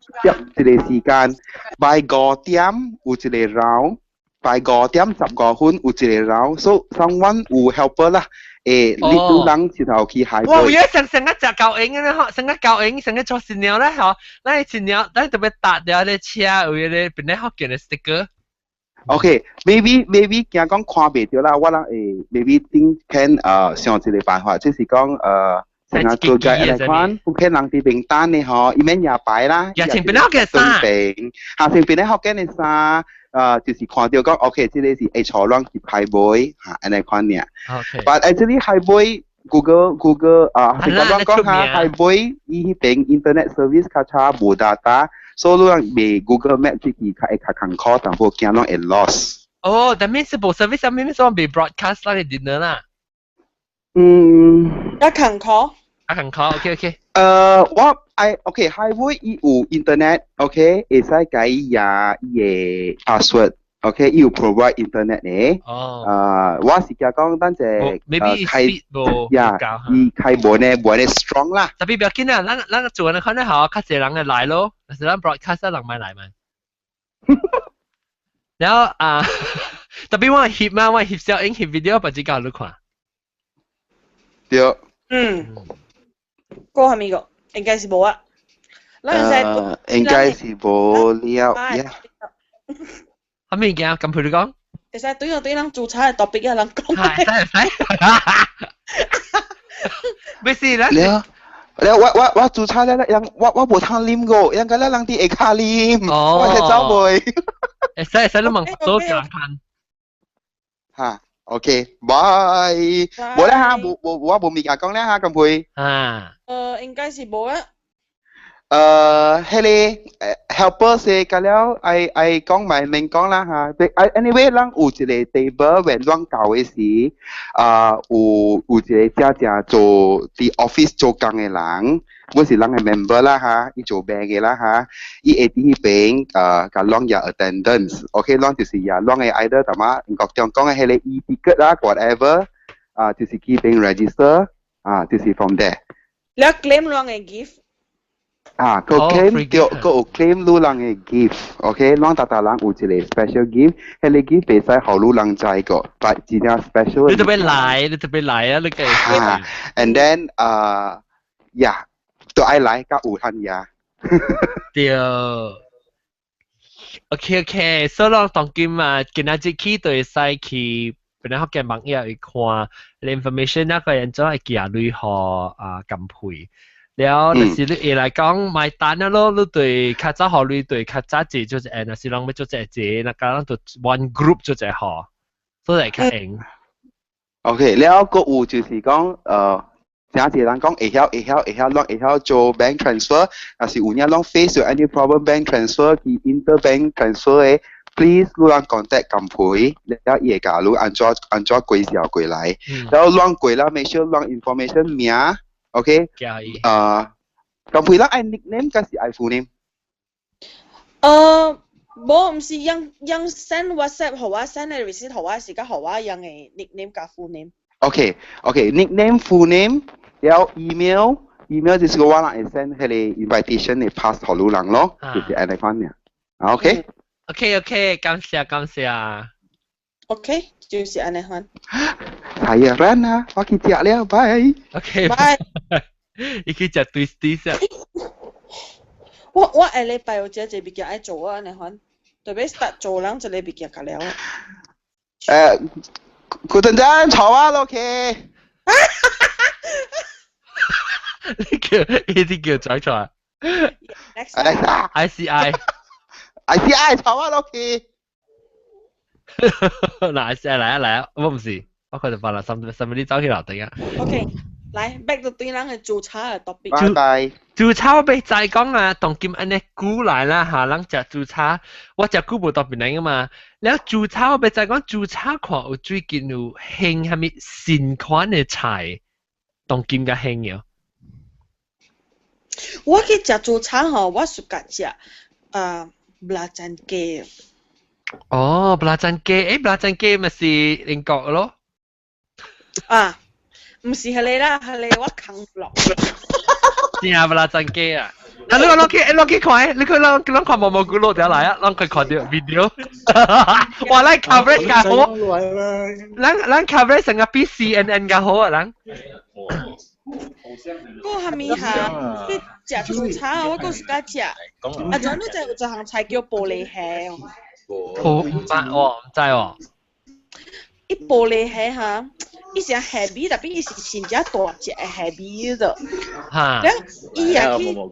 個時間，by 5點有一個 round，by 5點15分有一個 round，so someone 有 helper 啦。你都人直頭去海。哇！而家成日隻教影嘅嗬，成日教影，成日做新娘咧嗬，咱新娘咱特別搭掉啲車，為咧變咧福建嘅 sticker。OK，maybe 驚講看袂到啦，我人maybe 頂can想一個辦法，即是講成日做嘅嚟看，不肯人哋名單嘅嗬，伊免廿擺啦，廿前邊咧學嘅衫，下前邊咧學嘅嘅衫。就是看到講 OK，這個是會坐浪去海尾嚇，安尼款嘅。But actually 海尾 Google 係講下海尾伊迄邊 internet service 較差無 data，所以人未 Google Map 自己較會較艱苦，但係驚人會 lost。哦，但係是部 service 上面說未 broadcast 啦嘅 dinner 啦。較艱苦。OK。OK， 海尾伊有 internet，OK， 會使改伊嘅 password，OK， 伊有 provide internet 嘅。我是講等陣開伊開門咧 strong 啦。特別不要緊啊，咱做嘅可能好，較濟人嘅來咯，但是咱 broadcast 人咪來嘛。然後特別我翕嘛，我翕小影翕 video，不知教你看。對。個係咪個？應該是冇啊。應該是冇了。係咪嘅？咁佢哋講？其實對人做差嘅特別嘅人講。係。沒事啦。我做差咧，我冇通啉過，人家咧人哋會卡啉，我係走袂。使你問多幾人看。嚇。OK，bye。冇咧嚇，我冇物件講咧嚇，咁佢。應該是冇啊。迄個helper 是咁了，I 講埋明講啦嚇。Anyway，咱有一個 table，when 咱到嘅時，有一個正做啲 office 做工嘅人，我是咱嘅 member 啦嚇，伊做 bank 嘅啦嚇，伊會喺邊甲咱嘅 attendance，OK，咱就是呀，咱嘅 either 咁啊，國中講嘅迄個 e-ticket 啦 ，whatever，就是去邊 register，就是 from there。你 claim 咱嘅 gift。個 claim 叫個 claim 路人嘅 gift，OK，咱大人有一個 special gift，迄個 gift 袂使互路人知個，但真正 special。你特別來啊，你嘅。And then yeah，都愛來甲有限呀。對。OK， 所以咱當今今仔日去就會使去，本來學嘅網頁去看，你 information 那個人就係寄落去互金配。了，但是你會來講買單啊咯，你對較早學你對較早做就係，但是人要做一個，那個人就 one group 做一項，所以較應。OK，了個有就是講正係人講會曉做 bank transfer，但是有影攏 face 有 any problem bank transfer，佢 interbank transfer 嘅 ，please 你人 contact 金培，了伊會教你安怎過橋過來，然後亂過啦，make sure 亂 information 名。OK， 咁配啦，愛 nickname 還是愛 full name？冇，唔是用 send WhatsApp 互我 send 嘅 receipt 互我，是甲互我用嘅 nickname 加 full name。OK，nickname full name，然後 email 就是我人會 send 迄個 invitation 嚟 pass 互路人咯，就是安尼款嘅。OK，感謝。OK，就是安尼款。係啊 ，run 啊，我去食了，拜。OK， 拜。你去食 twisties 啊？我下禮拜有一個物件愛做啊，安尼款，特別 start 做人一個物件甲了。古頓真坐啊，落去。呢啲叫仔才。ICI 坐啊，落去。嗱，嚟啊！我唔是，我佢就發啦，甚至走去樓頂啊。OK，嚟 back 到對人嘅做茶嘅 topic。拜拜。做茶我俾再講啊，當今安尼古來啦嚇，人食做茶，我食古無特別嚟噶嘛。แล้ว做茶我俾再講，做茶看有最近有興係咪新款嘅菜，當今嘅興嘅。我去食做茶吼，我屬甲食belacan雞。哦，belacan雞，belacan雞咪是英國嘅咯。唔是係你啦，係你我啃落。正 belacan雞啊！你攞去看，你佢看毛咕嚕掉嚟啊！佢看到 video， 哇！咱 coverage 較好，咱 coverage 成個比 CNN 較好啊！咱。嗰係咪嚇？你食做茶我嗰時間食，仲有有一項菜叫玻璃蝦。唔知喎。伊玻璃蝦嚇，伊是蝦米，特別伊是真正大隻嘅蝦米的。嚇。伊也去研過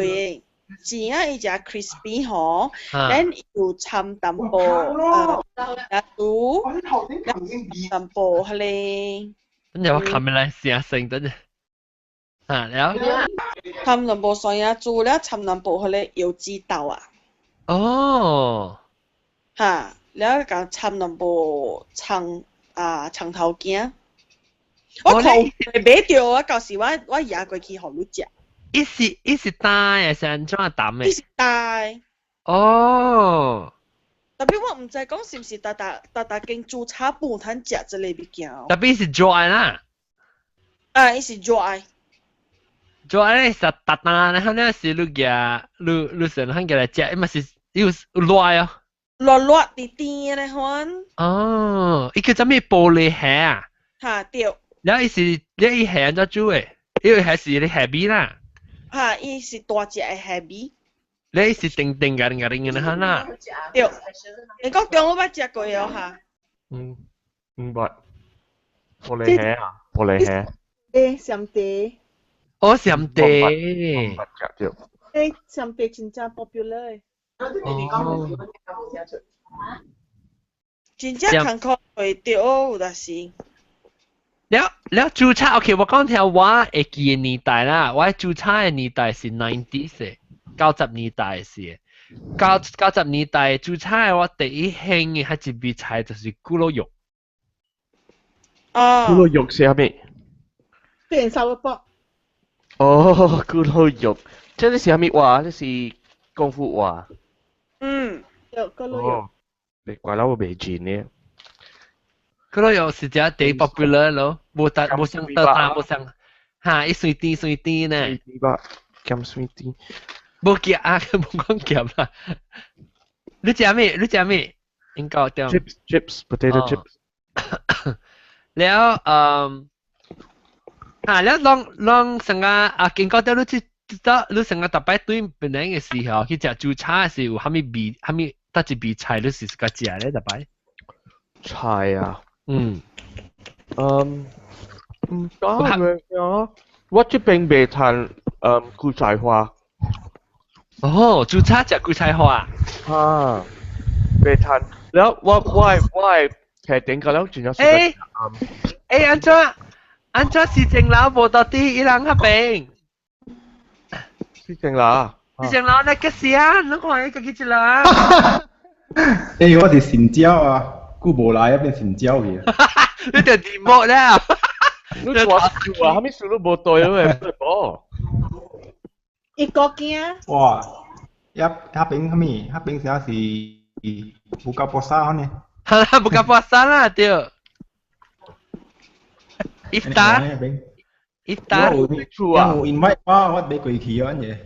嘅，真啊伊只 crispy 吼，然有摻淡薄豬，淡薄係咧。等陣我冚嚟試下等陣。แล้ว摻淡薄蒜呀豬แล้ว摻淡薄係咧油脂豆啊。哦。แล้วก็摻淡薄長頭頸。我看買到啊，舊時我野過去互你食。伊是大啊，是安怎淡嘅？伊是大。哦。特別我唔知講是唔是大經做茶半攤食這類物件。特別是 dry 啦。伊是 dry。dry 是大大，然後呢是你成日嚟食，伊咪是要熱啊。熱啲啲咧款。哦，伊叫做咩玻璃蝦啊？對。แล้ว伊蝦安怎煮誒？伊個蝦是你蝦米啦。伊是大隻嘅蝦米。你是定嘅哈啦。對。你講中我捌食過哦嚇。明白。玻璃蝦啊，玻璃蝦。上地。哦，上地。上地真正 popular。真正坎坷會到，但是。了註冊 OK，我講聽我會記嘅年代啦，我註冊嘅年代是90嘅，90年代是，90年代註冊嘅我第一興嘅係一味菜就是咕嚕肉。咕嚕肉是咩？變瘦一波。哦，咕嚕肉，這是咩話？這是功夫話。有咕嚕肉。你怪啦，我未見呢。嗰度又是只地 popular 咯，冇上得單，冇上嚇，一水啲呢。水啲吧，咁水啲。冇夾啊，冇講夾啦。你食咩？應該點 ？Chips，potato chips。แล้วแล้วลอง成個見過到你成個特別對本來嘅時候，去食豬叉嘅時候，係咪得一味菜你是個食咧特別？菜啊。唔得咩啊？我這邊未談韭菜花。哦，豬叉食韭菜花。啊，未談。แล้ว我แค่點解แล้ว轉咗安怎是正佬無到啲伊人嗰邊？是正佬。是正佬你嘅事啊？你看伊個幾隻啦？我是神椒啊。久無來，變成椒去。你就字幕啦。你做啊，係咪數都冇對咯？冇。一個驚。哇！一邊係咪？一邊寫是buka puasa呢？buka puasa lah dia. Iftar. Yang invite 我俾佢去嗰嘢。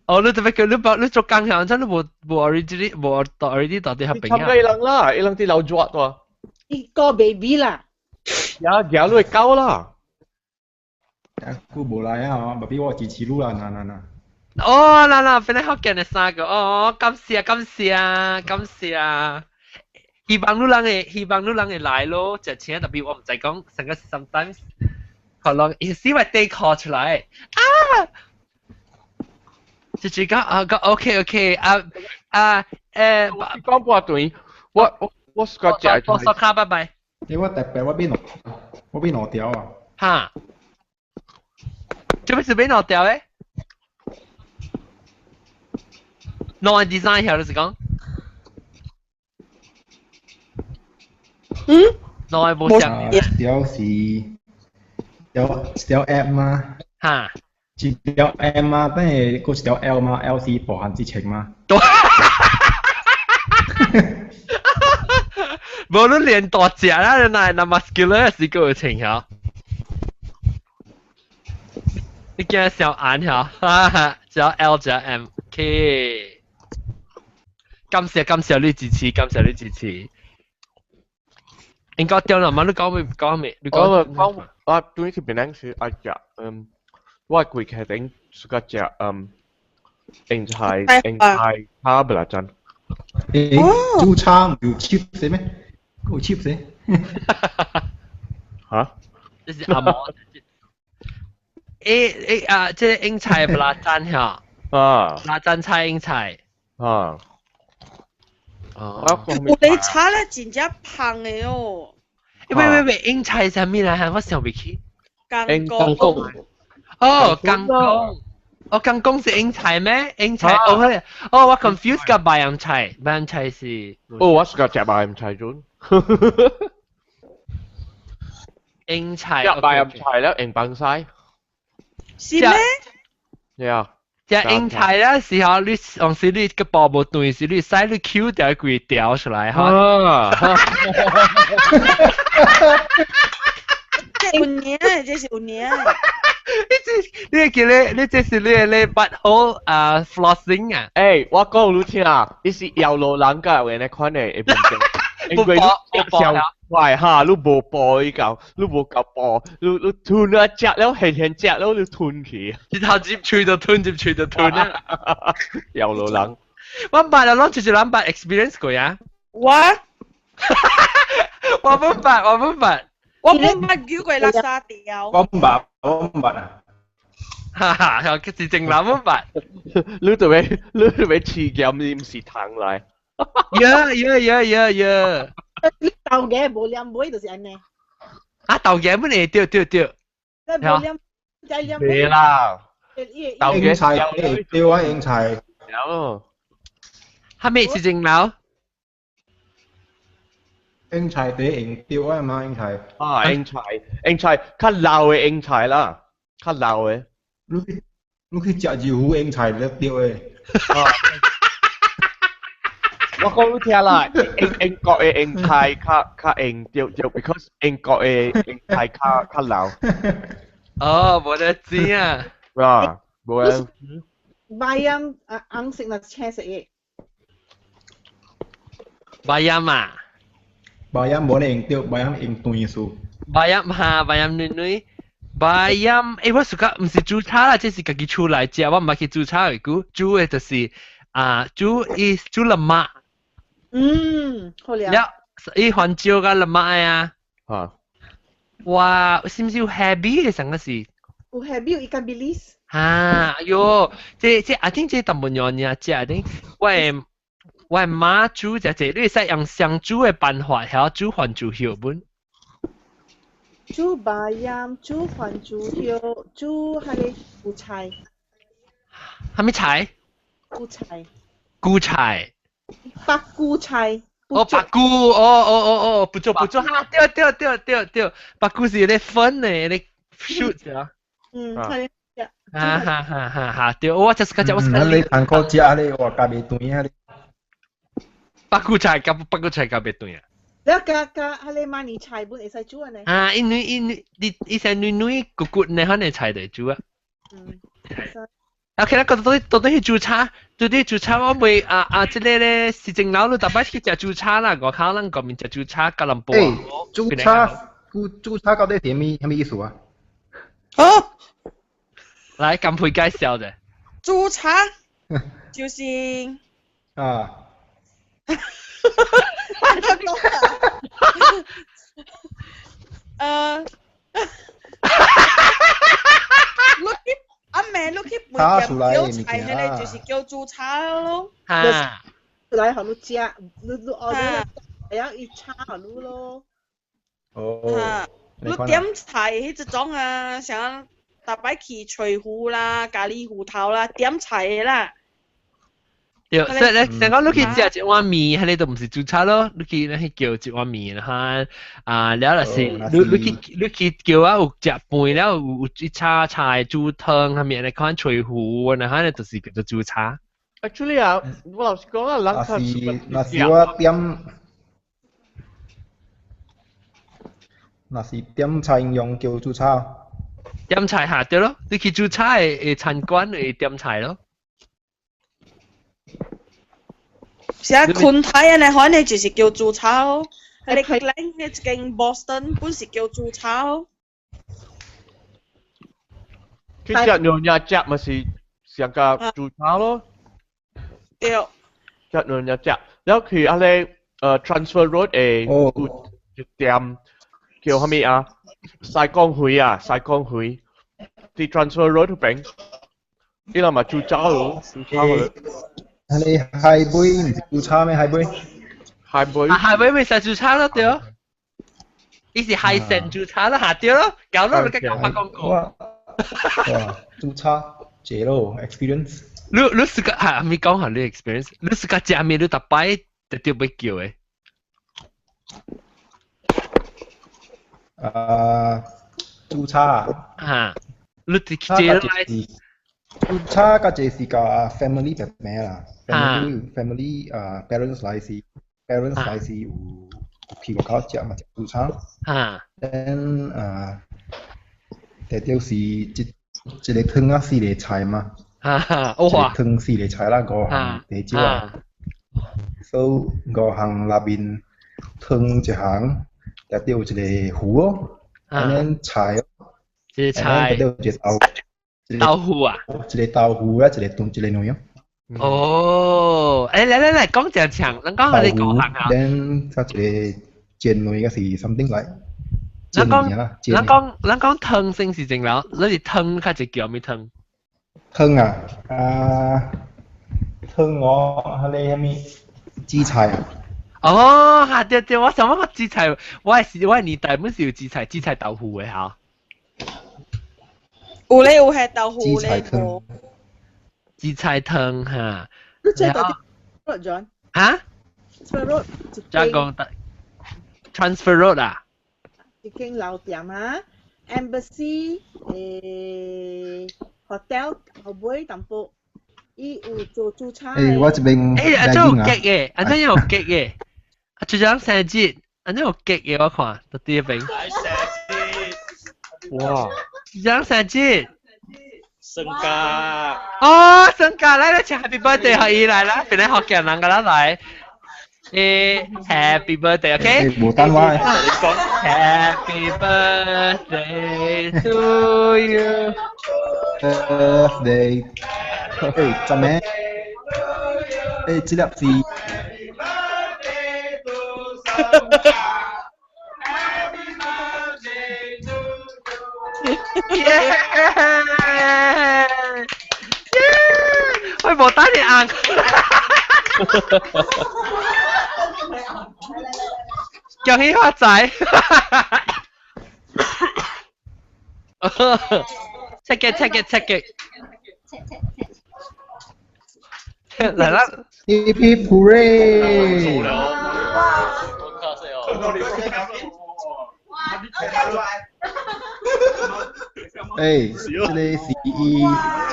哦，你特別你做工響真都冇 already 到底係邊啊？參加伊人啦，伊人啲老作喎。一個 baby 啦。呀，你會高啦。久無來啊，唔俾我支持你啦，嗱。哦，嗱，本來好見嘅三個，哦，感謝。希望你人會來咯，就請特別我唔使講，成個 sometimes 可能意思話 day call 出來啊。就講OK，講半段，我是個隻。我收卡，拜拜。我特別我俾攞掉啊。嚇？做咩事俾攞掉咧？攞 design 下你是講？攞冇上。掉是掉 app 嘛？嚇？一條 M 嘛，等係嗰一條 L 嘛 ，L 是步行之情嘛。無你練大隻啦，你那 muscular 是個情況。你驚小眼嚇，哈哈，只有 L 只有 M，K。感謝你支持。應該掉啦嘛？你講咩？你講啊，對佢本來是阿隻我係佢定สุก隻英菜差不啦真。豬叉唔要 cheap 咩？夠 cheap 死。嚇？這是阿毛。這英菜不拉讚嚇？拉讚菜英菜。你炒咧真正胖嘅哦。喂，英菜係咩嚟？我想唔起。乾公。哦，乾公是英菜咩？英菜我 confuse กับ白洋菜是。我是個食白洋菜啫。英菜。食白洋菜แล้ว英笨晒。是咩？呀。食英菜咧時候，你用時你個包冇對時，你使你 Q 掉佢掉出來哈。有年，這是有年。你這是你 butthole flossing 啊？誒，我講你聽啊，你是搖路人家嘅呢款嘅，因為你小壞嚇，你冇播依嚿，你冇夠播，你吞啊隻แล้วเห็น隻แล้ว你吞佢。然後接住就吞啊！搖路人。我唔係攞住兩百 experience 過呀。我唔白。我冇乜叫佢垃圾掉。我唔白啊！哈哈，佢是正諗唔白。你對咪黐咁黏是糖嚟？呀！你鬥嘅冇兩杯就是安尼。豆嘅乜嘢？對。未啦。豆嘅菜掉啊，英菜。有。係咪是正樓？英菜第英掉啊嘛，英菜。啊，英菜，較老嘅英菜啦，較老嘅。你去食二胡英菜你掉嘅。我講你聽啦，英國嘅英菜較英掉，because 英國嘅英菜較老。哦，冇得知啊。啊，冇啊。bayam ang食那車食嘢。bayam 啊。bayam boleh ing tiup bayam ing tui su. bayam nui. bayam 我suka 唔是煮茶啦，即是自己出來食，我唔係去煮茶嘅股，煮嘅就是煮辣麥。好了。了，伊番椒加辣麥啊。哇，是唔是有 heavy 嘅成個是？有 heavy 有ikan bilis。哎喲，即 I think 即淡薄樣嘢，即 I think 我媽煮就你會使用上煮嘅辦法，曉煮番薯葉本。煮 bayam， 煮番薯葉，煮係你菇菜。係咩菜？菇菜。菇菜。白菇菜。白菇，不做，哈，對，白菇是啲粉嘅，啲 shoot 啊。係。哈，對，我就是嗰隻，我係。你韓國食你話加味斷啊你。白菇菜加味斷啊。你係你馬尼菜本會使煮啊你？你成女骨你可能菜嚟煮啊。OK 啦，到底去煮茶，我未即係咧市政樓度特別去食煮茶啦，我可能嗰邊食煮茶吉隆坡。煮茶到底係咩意思啊？來，咁配介紹嘅。煮茶就是你去每樣菜喺你就是叫煮茶咯。來學你食，你order要一茶學你咯。你點菜迄種啊，像大擺去脆糊啦、咖喱糊頭啦，點菜啦。對，所以咧，成講你去食一碗麵，喺你都唔是煮茶咯，你去叫一碗麵啦，了就是你去叫啊有食飯了有一茶菜煮湯，下面你看脆糊，然後咧就是叫做煮茶。Actually 啊，我老實講啊，那是我點菜用叫煮茶。點菜嚇對咯，你去煮茶嘅餐館嘅點菜咯。是啊，昆泰啊，你可能就是叫煮茶咯。你靚嘅間 Boston 本是叫煮茶咯。佢食娘隻咪是成個煮茶咯。對。食娘隻，แล้วคืออะไรtransfer road 一店叫係咪啊？西江會ที่ transfer road ถูกเป็นนี่เรามา煮茶咯，煮茶咯。你海杯唔是煮茶咩？海杯咪就煮茶咯，對咯。伊是海鮮煮茶咯，嚇對咯，搞咯你嘅講法講過。哇，煮茶這咯 experience。你試過係咪講下你 experience？你試過食面你特擺特別要叫嘅？煮茶啊，你自己來。煮茶嗰隻是個 family 嘅咩啦 ？family parents 來是有去過口食嘛煮茶。then 第條是一個湯啊四個菜嘛。哇！湯四個菜啦，五項地椒啊。所以五項內邊湯一項，第條一個糊哦，and then 菜哦。一個菜。豆腐啊！一個豆腐啊，一個燉，一個牛肉。哦，嚟講正長，咱講下你講下。then 嗰一個煎魚嘅是 something like 煎魚啦。咱講湯先是正啦，你哋湯較係叫咩湯？湯啊，湯我係你係咪紫菜啊？哦，嚇對對，我想問個紫菜，我年代本是有紫菜豆腐嘅嚇。有咧有係豆腐紫菜咧湯，紫菜湯嚇。你最到啲 road John，嚇 road 即係講得 transfer road 啊？一間老店啊 ，Embassy hotel 後尾淡薄，伊有做駐車誒，我這邊誒，真有激嘅，真有激嘅。啊，就張生節，真有激嘅，我看到啲邊。哇！張生節。生家。哦，生家嚟啦，請 Happy Birthday 可以嚟啦，邊啲學嘅人噶啦嚟。Happy Birthday，OK？冇單話。你講 Happy Birthday to you。Birthday，做咩？這粒字。喂，冇打你硬。恭喜發財。check it。嚟啦 ！Hip hip hooray！誒，這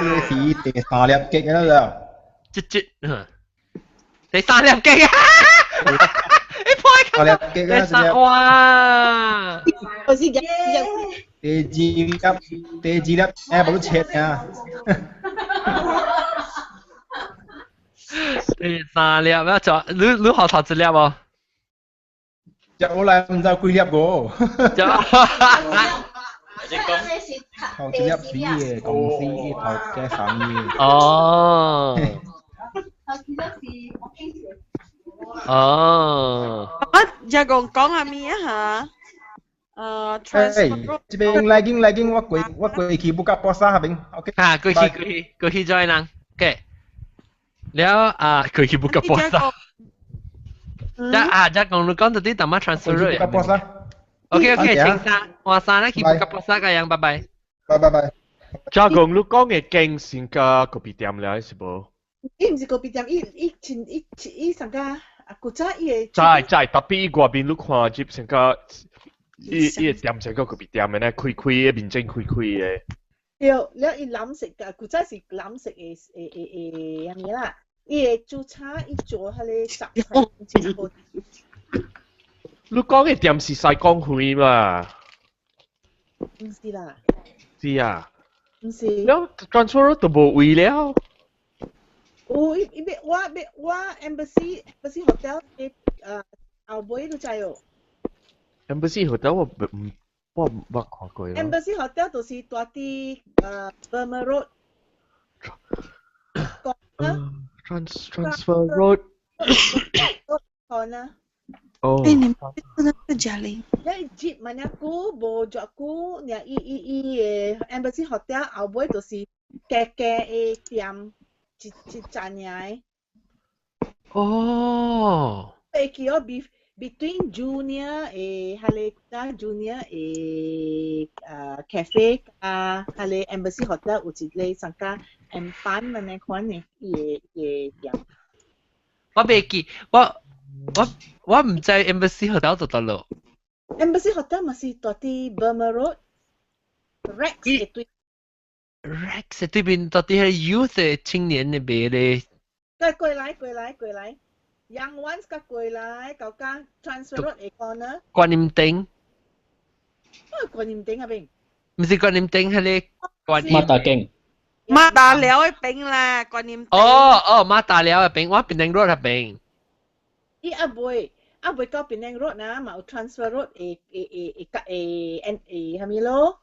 個是第三粒擊嘅啦。第三粒擊啊！你破三粒擊啊！隻哇！我是日第二粒誒，冇切啊！第三粒要做，你學頭一粒喎？入我嚟唔知幾粒個。頭一粒屎嘅公司頭嘅生意。哦。哦。一共講下咩啊嚇？transfer。這邊lagging，我過去 buka puasa 下邊 ，OK。嚇，過去 join 啦 ，OK。แล้ว過去 buka puasa。จะ講你講到啲乜 transfer 嚟 buka puasa。OK， 請晒，話晒啦，去 buka puasa 嘅樣，拜拜。拜。即係講你講嘅經先個咖啡店嚟是冇？伊唔是咖啡店，伊上個古早伊嘅。在特別伊外邊你看接成個伊嘅店成個咖啡店嘅咧，開嘅面正開嘅。對，แล้ว伊藍色嘅古早是藍色嘅係咩啦？伊嘅主餐伊做迄個雜菜真好。你講嘅店是西江會嘛？唔是啦。是啊。唔是。แล้วtransfer都冇位了。我embassy hotel 嘅後尾都知哦。Embassy hotel 我看過啦。Embassy hotel 就是大啲Burma Road。Transfer road。講啦。哦。你們那個家裡。你接問aku，無做aku，你embassy hotel 後尾就是嘅店。一站嘢。哦。誒，叫 between junior 係你junior cafe 係你 embassy hotel 有一個上加 M8嘅那款嘅店。我未記，我唔知 embassy hotel 做得咯。embassy hotel 咪是到啲 Burma Road Rex 嘅對。Rex 對面到底係 youth 嘅青年嘅邊咧？過來 ，Young ones 個過來，舊間 transfer road 嘅 corner。觀音頂。觀音頂嗰邊。唔是觀音頂，係咧觀音。馬達徑。馬達寮嘅邊啦，觀音頂。馬達寮嘅邊，我Penang Road 嘅邊。伊阿妹到Penang Road นะ，嘛有 transfer road 係咪咯？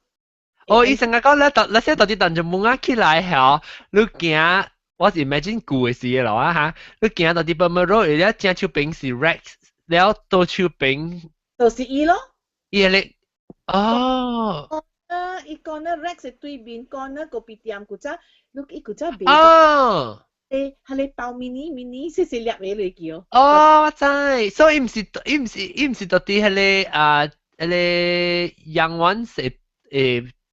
伊成日講咧些到底等住門啊起來後，你行，我是 imagine 舊嘅事嘅咯啊嚇，你行到啲 Burma Road，而家正手邊是 Rex，แล้ว到手邊就是伊咯。伊咧，哦。伊講咧 Rex 對面講咧個別店古早，你伊古早賣。哦。係你包 mini 細細粒嘅嚟叫。哦，我知，所以唔是到底迄個陽灣是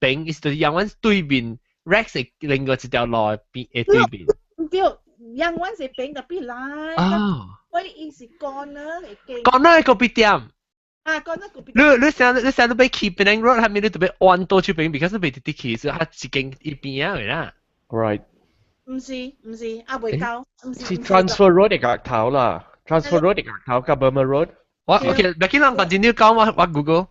邊，是到陽灣對面 Rex 係另外一條路邊對面。唔對，陽灣是邊個邊來？哦，我意思講呢，講到個邊點？啊，講到個邊。你成日俾 Keeping Road 係咪你特別彎到出邊？because 你別啲係一間一邊啊，係啦。Right。唔是，阿未夠，唔是。是 Transfer Road 嘅格頭啦 ，Transfer Road 嘅格頭加 Burma Road。我 OK，咪見人 continue 講我 Google。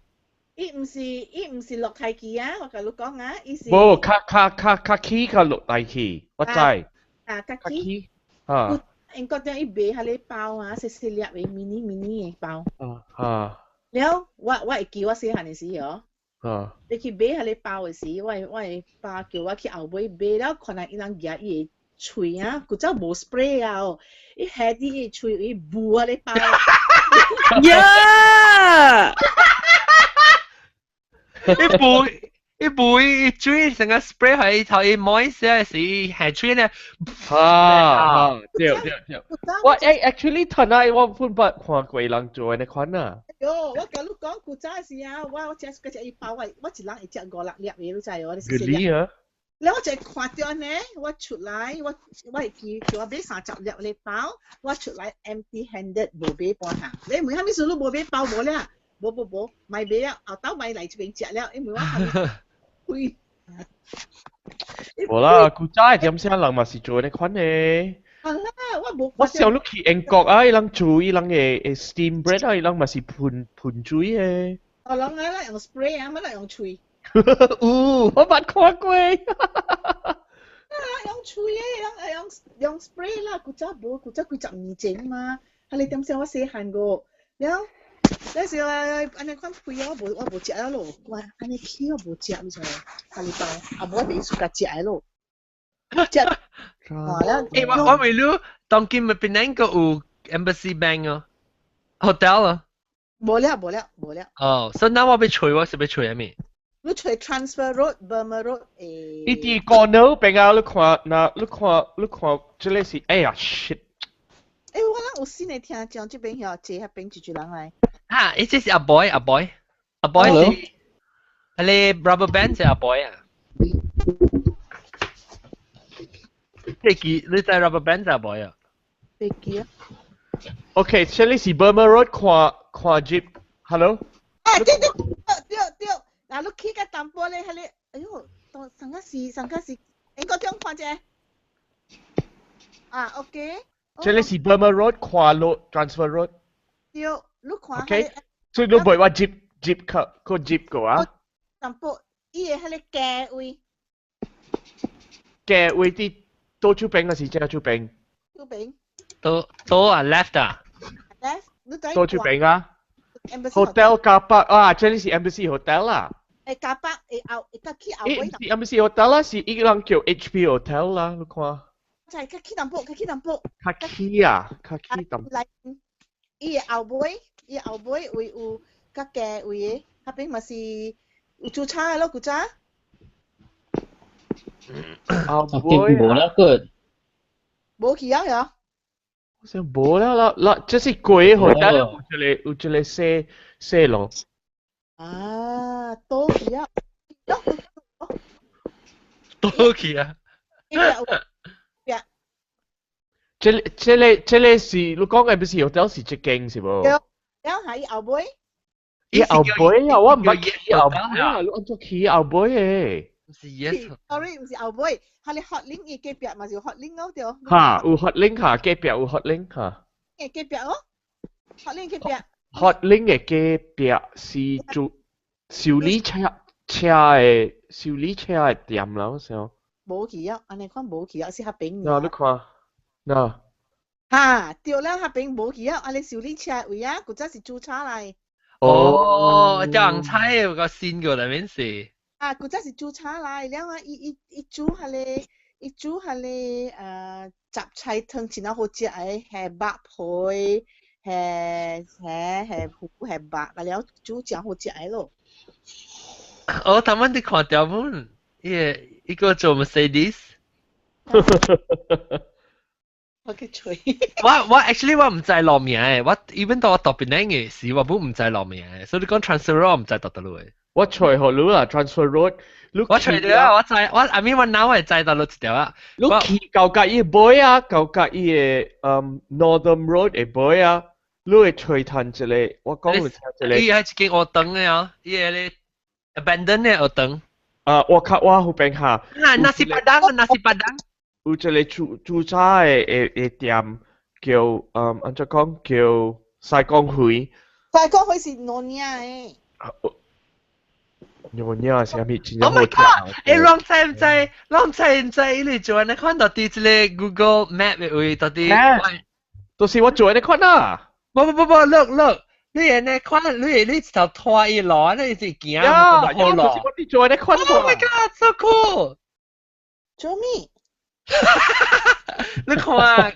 伊唔是落太期啊，我同你講啊，伊是。冇，卡起個落大期，我知。啊，卡起。啊。應該將伊買下你包啊，細細粒嘅 mini 嘅包。啊。了，我會記我細漢嘅時哦。啊。你去買下你包嘅時，我會爸叫我去後尾買了，可能伊人夾伊嘅喙啊，佢真冇 spray 啊，伊下啲嘅喙伊補下你包。呀！一杯水成個 spray 喺頭一摸一下時係吹呢。對。我actually 睇下我本不看過人做嘅款啊。喲，我甲你講古早時啊，我只嗰隻伊包我一人會食5、6粒嘅，你知哦？你試試啊！แล้ว我就看到呢，我出來，我會記叫我買30粒嚟包，我出來 empty handed 冇買半行。你問下咩事都冇買包冇咧？冇，買買了，後頭買嚟這邊食了，因為我係會。冇啦，古早點先人嘛是做呢款嘅。係啦，我冇。我想你去英國啊，伊人做伊人嘅 steam bread 啊，伊人嘛是噴水嘅。我諗咧用 spray 啊，乜嚟用喙。我冇看過。用喙嘅，用 spray 啦，古早冇，古早佢10年前嘛，係你點先我細漢個，了，那時候安尼款配我冇食啊咯，我安尼起我冇食，你知係你包，啊冇俾自家食咯，食，我未รู้當今咪邊個有 Embassy Bank 啊 ，hotel 啊，冇了。哦，所以嗱我俾吹我是俾吹係咩？你除 Transfer Road、Burma Road 呢啲corner 邊啊？你看，這裡是，哎呀 shit！ 我諗有先嚟聽講，這邊有借下邊住人嚟。嚇，呢隻是阿 boy 是，係你 rubber band 是阿 boy 啊？你在 rubber band 是阿 boy 啊？飛機啊 OK， 這裡是 Burma Road 看 Jeep，hello？ 對。嗱，你企個淡薄咧，係你，哎呦，上個時，應該點看啫？啊 ，OK。這裡是 Burma Road 看路 Transfer Road。對，你看。OK。所以你唔話 Jeep 個 Jeep 個啊？淡薄，伊係你嘅位。嘅位啲多出邊嘅是即係出邊。出邊。多啊 left 啊。left，你睇。多出邊啊？Hotel 加北啊，這裡是 Embassy Hotel 啦。加北去後尾。是 Embassy Hotel 啦，是一個人叫 HP Hotel 啦，你看。就係去淡薄。卡起啊，嚟，伊後尾會有個嘅位嘅，嗰邊咪是有註冊咯，古早。後尾冇啦個。冇去啊呀？我想冇啦，這是貴 hotel，有這裡細路。啊，多去啊！這裡是你講嘅不是 hotel 是一間是無？有喺後尾。伊後尾啊，我唔係去後尾啊，你按照去後尾嘅。sorry，唔是後尾，係你 hot link 嘅隔壁嘛，就 hot link 咯，對。嚇，有 hot link 嚇，隔壁有 hot link 嚇。嘅隔壁咯 ，hot link 隔壁。hot link 嘅隔壁是做修理車嘅店啦，好似。冇去啊，安尼看冇去啊，是合併。嗱，你看，嗱。嚇，對啦，合併冇去啊，安尼修理車位啊，嗰陣是註冊嚟。哦，就人猜有個線過嚟面是。啊，嗰陣是註冊嚟，然後伊煮下你雜菜湯前後好食誒，係白配，係糊係白，然後煮正好食誒咯。哦，他們啲看條門，一個做 Mercedes。我嘅吹。我 actually 我唔知落名嘅，我 even 到我讀邊嘅時，我本唔知落名嘅，所以你講 transfer road 我唔知讀得落嘅。我吹好路啦 ，transfer road。我吹到啊，我知，我 I mean 我腦係知道落一條啊。你去舊架伊杯啊，舊架伊嘅Northern Road 嘅杯啊，你會吹彈一個，我講你聽一個。伊係一間學堂嘅啊，伊係咧 abandon 嘅學堂。我靠，我後邊下。nasi padang。有一個煮茶嘅店叫按怎講叫西江會。西江會是諾尼亞嘅。我呢是咪真係 Oh my god！ long time 唔知你做你看到啲一個 Google Map 嘅位到啲。到時我做你看啊。不 look， 你係你看你頭拖一路，你是行好路。到時我啲做你看。Oh my god！So cool！ 做咩？你看，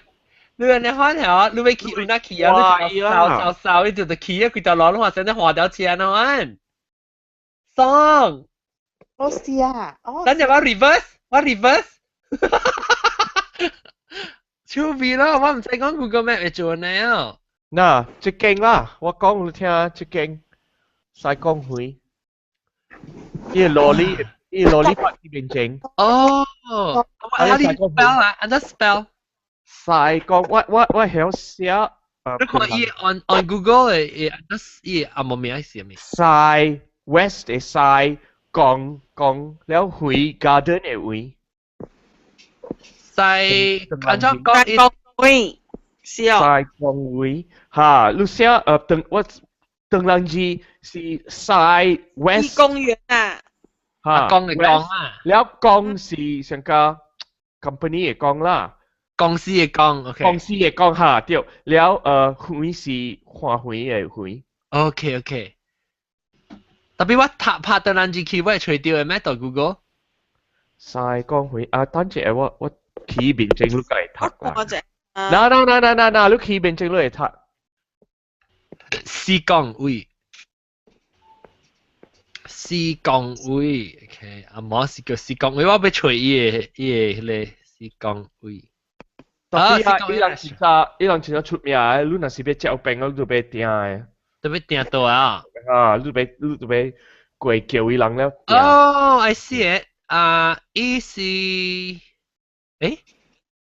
你看條，你咪去有哪去啊？你掃，你就去啊！佢就攞話成日花掉錢啊！Song， 我試啊，等陣我 reverse，超味咯！我唔使講 Google Map 嚟做呢啊。嗱，一間啦，我講你聽一間西江會，伊羅哩發啲面整。哦，how do you spell 啊？按怎 spell？ 西江，我曉寫。你看伊 on Google 嘅，伊阿冇名係咩？西 West 嘅西，江了會 Garden 嘅會。西按怎講？西江會，是啊。西江會，嚇，你寫鄧蘭字是西 West 公園啊。嚇，江嘅江啊。了江是上個 company 嘅江啦。公司嘅公 ，OK。公司嘅公嚇，對。了會是花會嘅會。OK。特別我拍到兩字 key， 我係除掉嘅咩？到 Google。西江會啊，等陣我 key 邊正碌嚟讀啦。我只。嗱，你 key 邊正碌嚟讀。西江會。西江會 ，OK。阿媽是叫西江會，我俾除伊個咧西江會。啊，伊人真係出名嘅，你若是要招兵，你就要訂嘅。特別訂到啊！你就要過叫伊人了。哦 ，I see it。伊是，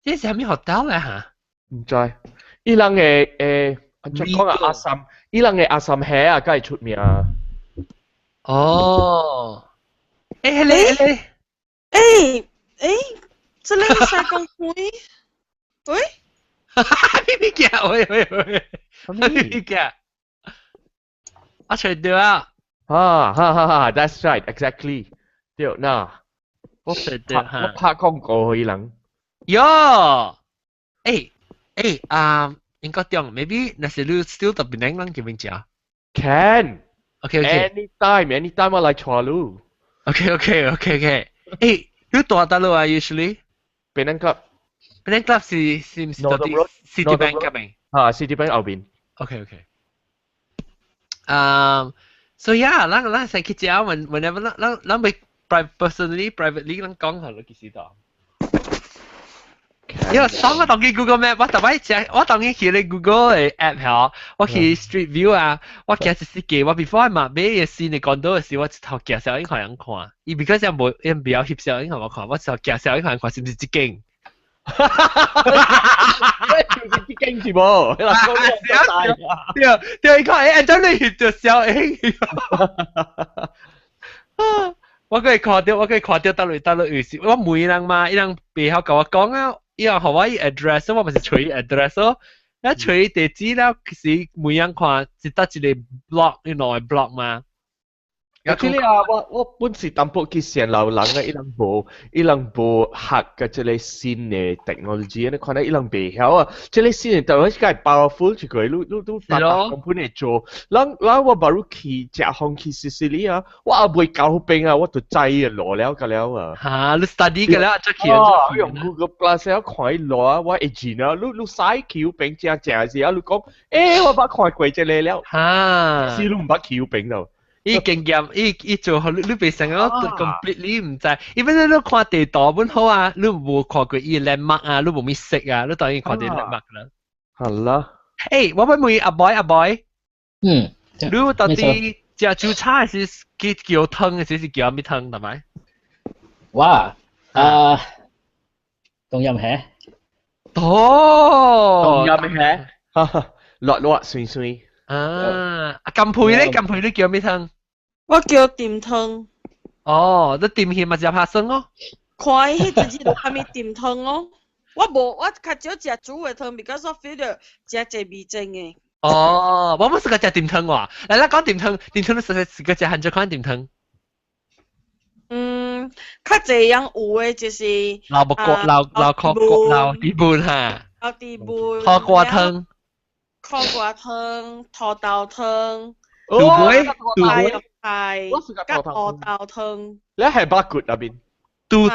這是係咩 hotel 咧嚇？唔知，伊人嘅怎講啊？阿三，伊人嘅阿三蝦啊，梗係出名啊。哦，你，這裡是西江會。喂？咩嘅？喂，嘅？我除掉啊！That's right, exactly。對，嗱，我拍廣告去人。喲，應該點 ？Maybe 那是你 still 特別能叫名字 Can。OK。Anytime 我來坐路。OK。你多大路啊 ？Usually？ Penang Club 是 Citibank 嗰邊。Citibank 後邊。OK。So yeah，咱先去食 whenever 咱咪 privately 咱講下咯，幾時到？因為當我當佢 Google Map，我當佢去你 Google 嘅 app 嚇，我去 Street View 啊，我行一時記，我 before 買嘢先你講到嘅時，我一頭介紹應該人看，而 because 有冇人比較翕相應該我看，我一頭介紹應該人看是唔是一間？就是一間是冇，對，你看真係翕着笑我可以看到得落有時，我每人嘛，伊人背後跟我講啊，伊人互我伊 address， 我咪是隨 address 咯，一隨地址了，是每人看是得一個 block， 你攞嘅 block 嘛。Actually 啊，我本是淡薄去上流人嘅，伊人無學嘅即個新嘅 technology， 你看到伊人未曉啊，即個新嘅 technology 係 powerful 出嚟，你大公司嚟做，嗱我巴如去食行去Sicily啊，我也未搞病啊，我就知啊攞了㗎了啊。嚇，你 study 㗎啦，即係我用 Google Plus 啊，看伊攞啊，我會知啊，你使橋病正嘅時候，你講，我把看過即個了，是你唔把橋病咯。伊經驗，伊做好，你袂成個 completely 唔知。因為你看地圖本好啊，你冇看過伊 landmark 啊，你冇咩識啊，你當然看啲 landmark 啦。好啦。誒，我問阿 boy，你到底食煮菜是叫湯，還是叫咩湯，係咪？哇，冬陰蝦。冬陰蝦，落水。金配你叫咩湯？我叫甜湯。哦，你甜芡咪食花生哦。看迄陣時就係咪甜湯哦？我較少食煮嘅湯 ，because I feel 到食濟味精嘅。哦，我冇試過食甜湯喎。嚟講甜湯你試過食韓國款甜湯？較濟樣有嘅就是老木瓜、老地盤嚇。老地盤。烤瓜湯。烤瓜湯、土豆湯。杜梅，係，加土豆湯。你係巴骨入邊？杜梅，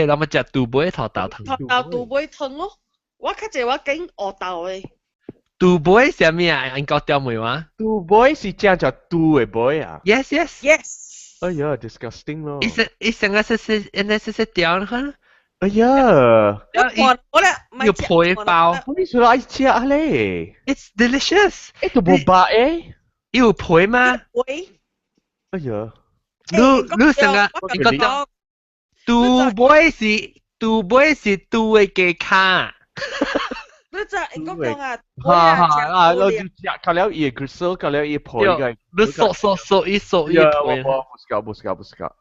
咱們食杜梅土豆湯。杜梅湯咯，我較濟我揀烏豆嘅。杜梅係咩啊？英國調梅話？杜梅是這樣叫杜嘅梅啊 ？Yes。哎呀 ，disgusting 咯。一成個是調哈？哎呀，要配包。你出來食啊咧 ？It's delicious。都冇白誒。要配嗎？配。哎呀，你成個你覺得杜梅是杜嘅嘅卡。你就係講啊，我就食到了伊個手，到了伊配嘅。你嗦一配。冇試過。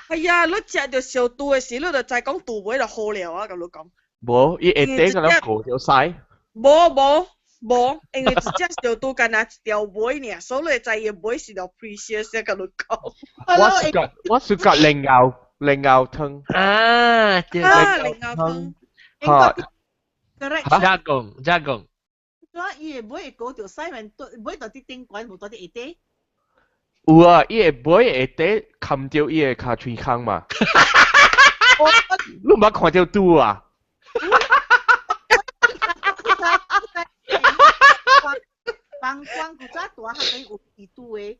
係啊，你食到小杜嘅時，你就再講杜梅就好了啊，咁你講。冇，伊下底咁樣過條曬。冇，因為只小杜干那一條梅呢，所以就係梅是條 precious 咁你講。我試過靈牛湯。靈牛湯。Jagung。所以梅嗰條西面梅到啲頂管冇到啲下底。有啊，伊個梅下底冚掉伊個卡嘴腔嘛。你冇看到杜啊？bằng quang của cha tua hay cái ủ tuổi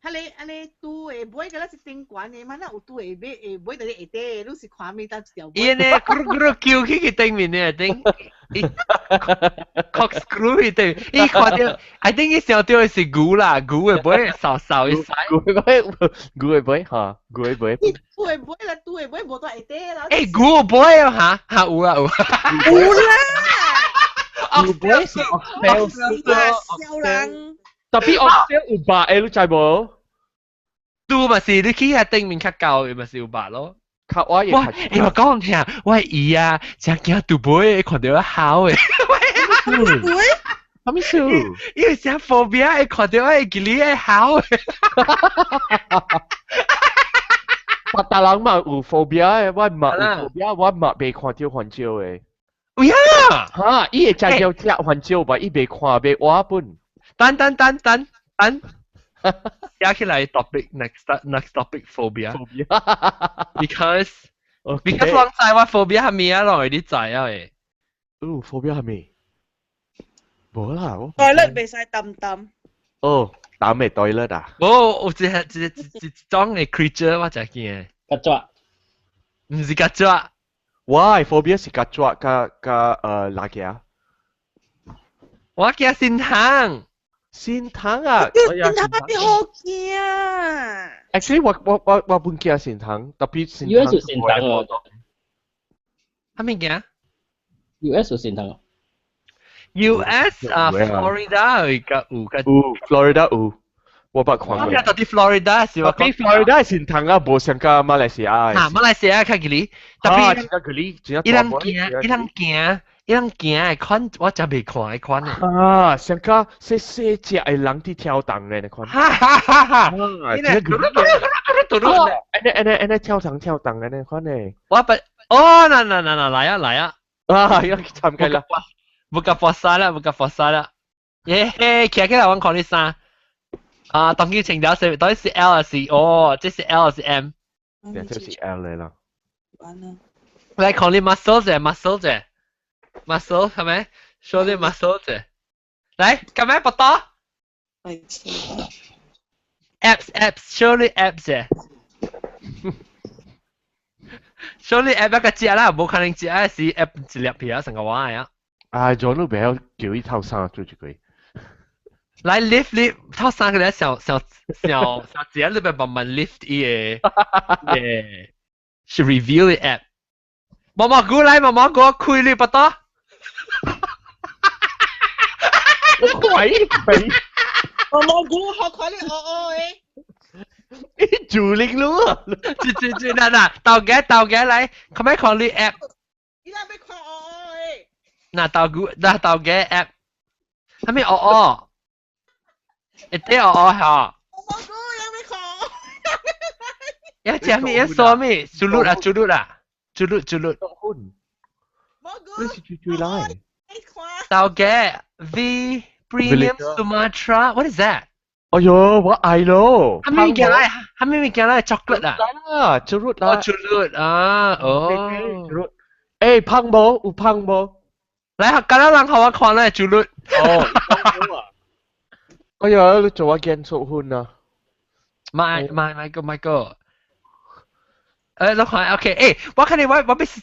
hay tu ấy bữa cái là chỉ tiếng quán này mà nó ủ tuổi bữa tới để để lúc xí khoa mi ta tiểu yên nè guru kêu cái tiếng mình nè tiếng corkscrew cái tiếng ý khoa tiêu I think cái小tiêu是鼓啦鼓嘅bữa少一晒鼓嘅bữa hả鼓嘅bữa tu ấy bữa冇tới để啦誒鼓嘅bữa啊嚇有啦有bữa是小人特別Oxtail有白嘅，你知無？杜咪是你去下頂面較高嘅咪是有白咯。較我嘢。哇！我講聽，我姨啊，成日杜妹看到一考嘅。咩事？因為成 phobia 會看到一個你一考嘅。八大人嘛有 phobia 嘅，我冇 phobia，我冇被看到環照嘅。呀！嚇！伊會真叫隻環照吧？伊被看被畫本。等，加起來 topic next topic phobia because 我知我 phobia 係咩啊？來啲仔啊誒。phobia 係咩？冇啦，我。toilet 未使抌。哦，抌咩 toilet 啊？冇，我只種嘅 creature 我就見。曱甴。唔是曱甴。Why phobia 是曱甴加哪個啊？我驚仙藤。仙藤啊！仙藤啲好驚啊 ！Actually， 我本驚仙藤，特別仙藤。US 有仙藤喎。係咩嘅 ？US 有仙藤啊 ？US 啊 ，Florida Florida 有，我不看過。我到啲 Florida 是話講 Florida 仙藤啊，冇像加馬來西亞。嚇，馬來西亞較吉利，特別伊人驚。一人行嘅款，我真未看嘅款啊！上個細隻嘅人啲跳檔嘅款。哈哈哈哈！你跳檔嘅款咧。我不，哦，嗱，來啊！啊，要參加啦！冇夾佛沙啦！耶，企起來我看你衫。啊，當叫情調是到底是 L 還是哦？即是 L 還是 M？ 這是 L 嚟啦。完了。來看你 muscle 啫。muscle 係咪？show 啲 muscle 啫。嚟，咁樣不多。Surely apps 啫。Surely app 一個隻啦，冇可能隻係 app 一粒皮啊，成個話呀。John 都比較叫一套衫做住佢。來 lift 套衫個咧，小隻你咪慢慢 lift 嘅，是 review 嘅 app。毛毛菇來，毛毛菇開你不多。鬼！毛毛菇好快啲誒。住零咯，住嗱，豆嘅嚟，佢咪講你 app。依家俾看誒。嗱豆嘅 app，係咪一定嚇。毛毛菇有咩看？要講咩？要說咩？จุลุด。毛菇。你是最來。豆嘅 V Premium Sumatra，what is that？哎呦，我愛咯。係咪物件咧？chocolate 啊？จุรุ啦。จุรุ啊，哦。誒，胖冇？有胖冇？嚟，今日人學我看咧，จุรุ。哦。哎呀，你做一件做หุ่น啊？咪個。你看 OK， 我看你我俾小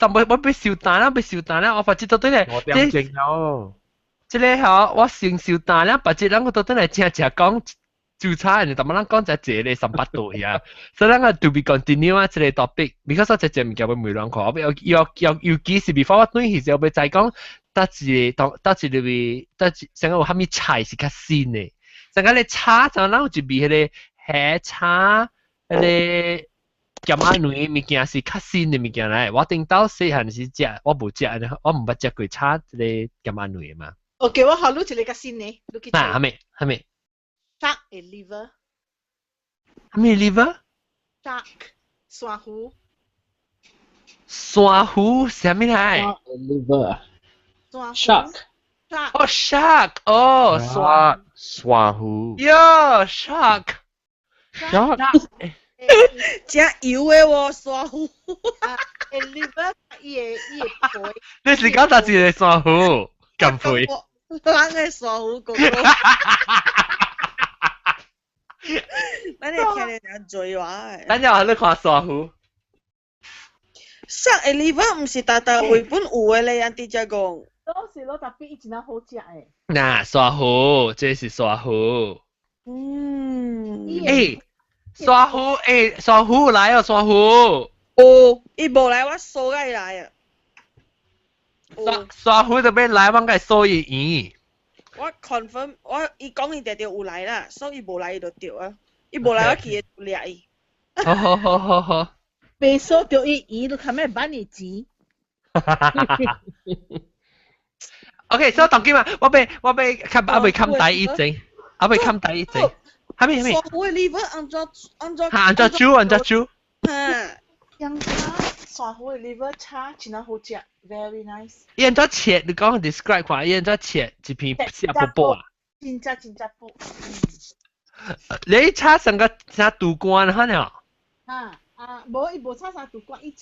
蛋啦，我發覺到底咧，我點正咯？即係嚇，我小蛋啦，或者咱個到底嚟正講。註冊人哋咁樣講就係你18度呀，所以咱個 to be continue 啊，這個 topic，because 我只唔叫佢每兩個，我要幾時 before 我對佢就要再講，得成個有蝦米菜是較鮮嘅，成個你炒就咱有一味迄個蝦炒，迄個鹹鴨卵物件是較鮮嘅物件嚟，我頂到細漢時食，我冇食，我唔捌食過炒即個鹹鴨卵嘛。OK， 我考慮一個較鮮嘅，嗱，係咪？Shark and liver。係咪 liver？Shark， 蒜糊。蒜糊係咩嚟 ？liver。Shark。哦 ，shark， 哦，蒜糊。喲 ，shark。真油嘅喎，蒜糊。liver 伊個皮。你是講啥子嘅蒜糊？咁配。咱嘅蒜糊哥哥。咱哋聽你講嘴話嘅。咱又喺度看蒜糊。Shark and liver 唔是大回本有嘅咧，人哋只講。都是咯，特別以前好食嘅。嗱，蒜糊，這是蒜糊。蒜糊來哦，蒜糊。哦，伊無來，我數個來啊。蒜糊就俾來，我該數伊圓。我 confirm， 伊講伊定定有來啦，所以伊無來伊就對啊。伊無來我記會掠伊。好。被數到伊圓，都看咩辦你錢？OK， 所以當今嘛，我被冚底一陣，我被冚底一陣。係咪？蒜糊嘅 liver 按照豬。香腸蒜糊嘅 liver 炒真係好食 ，very nice。伊按照切，你講 describe 看，伊按照切一片小薄薄啊。真薄。你炒成個啥杜關嚇呢？無伊無炒啥杜關，伊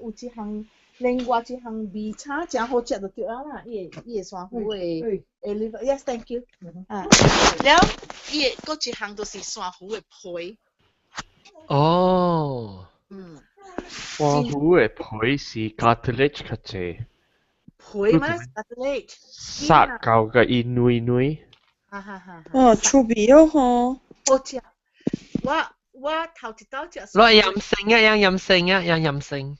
有一項另外一項味炒真好食就對啊啦，伊個蒜糊嘅 liver，yes thank you。แล้ว伊個一項就是蒜糊嘅皮。哦。蒜糊嘅皮是 cartilage 較濟。皮嘛 cartilage。殺夠嘅伊軟。哦，出味哦吼。好食。我頭一道食。攞飲性。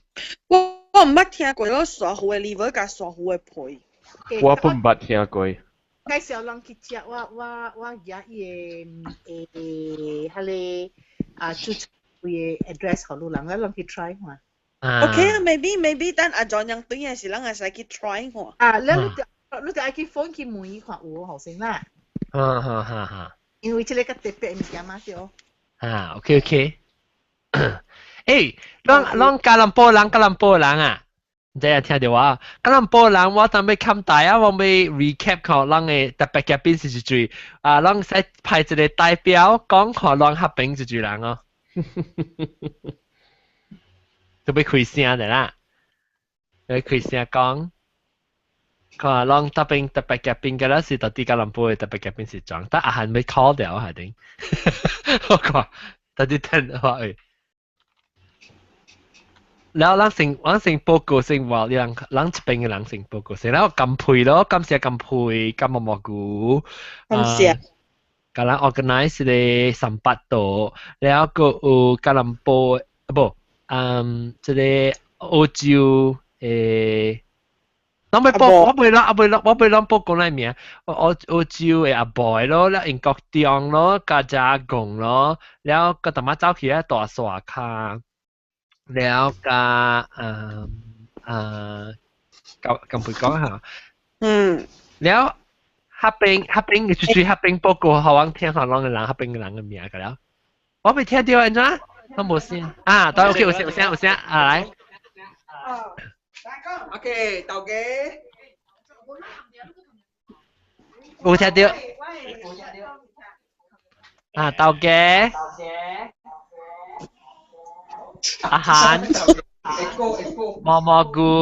我唔捌聽過嗰個蒜糊嘅 liver 加蒜糊嘅皮。我本唔捌聽過。介紹人去食，我而家伊個迄個註冊嘅 address 好路人，我去 try 看。OK 啊 ，maybe 等阿 John 人對嘅時，人係使去 try 看。你就愛去 phone 去問伊看有好先啦。因為這個較特別物件嘛，對哦。OK。誒，啷吉隆坡人啊，唔知有聽到話？吉隆坡人我當要冚大啊，我要 recap 看啷嘅特別嘉賓是最啷使派一個代表講看啷合併是最人哦。都要開聲的啦，要開聲講。看啷特別夾邊嘅啦，是特啲吉隆坡嘅特別夾邊是裝，但阿漢未 call 掉係定，我講特啲聽話誒。แล้วหลังสิ่ง報告สิ่งว่าหลังจะเป็นหลังสิ่ง報告สิ่งแล้วกำพุย咯今次กำพุยกำมะมะกูกำลัง organize เลยสัมปัตโตแล้วก็กำลังโปบ่จะได้โอจิวน้องไป報我ไปลอง報告อะไร名โอจิว阿บอย咯แล้ว英國地方咯加加貢咯แล้วก็ตมาเจ้าขี้喺大沙卡แล้วก็กำพูดก่อนฮะแล้วฮับเป็นจุดฮับเป็น報告好像聽下啷個人ฮับเป็น人嘅名㗎แล้ว我未聽到人咋我冇聲對 OK 有聲來OK 豆嘅有聽到豆嘅อาหารมอมอกู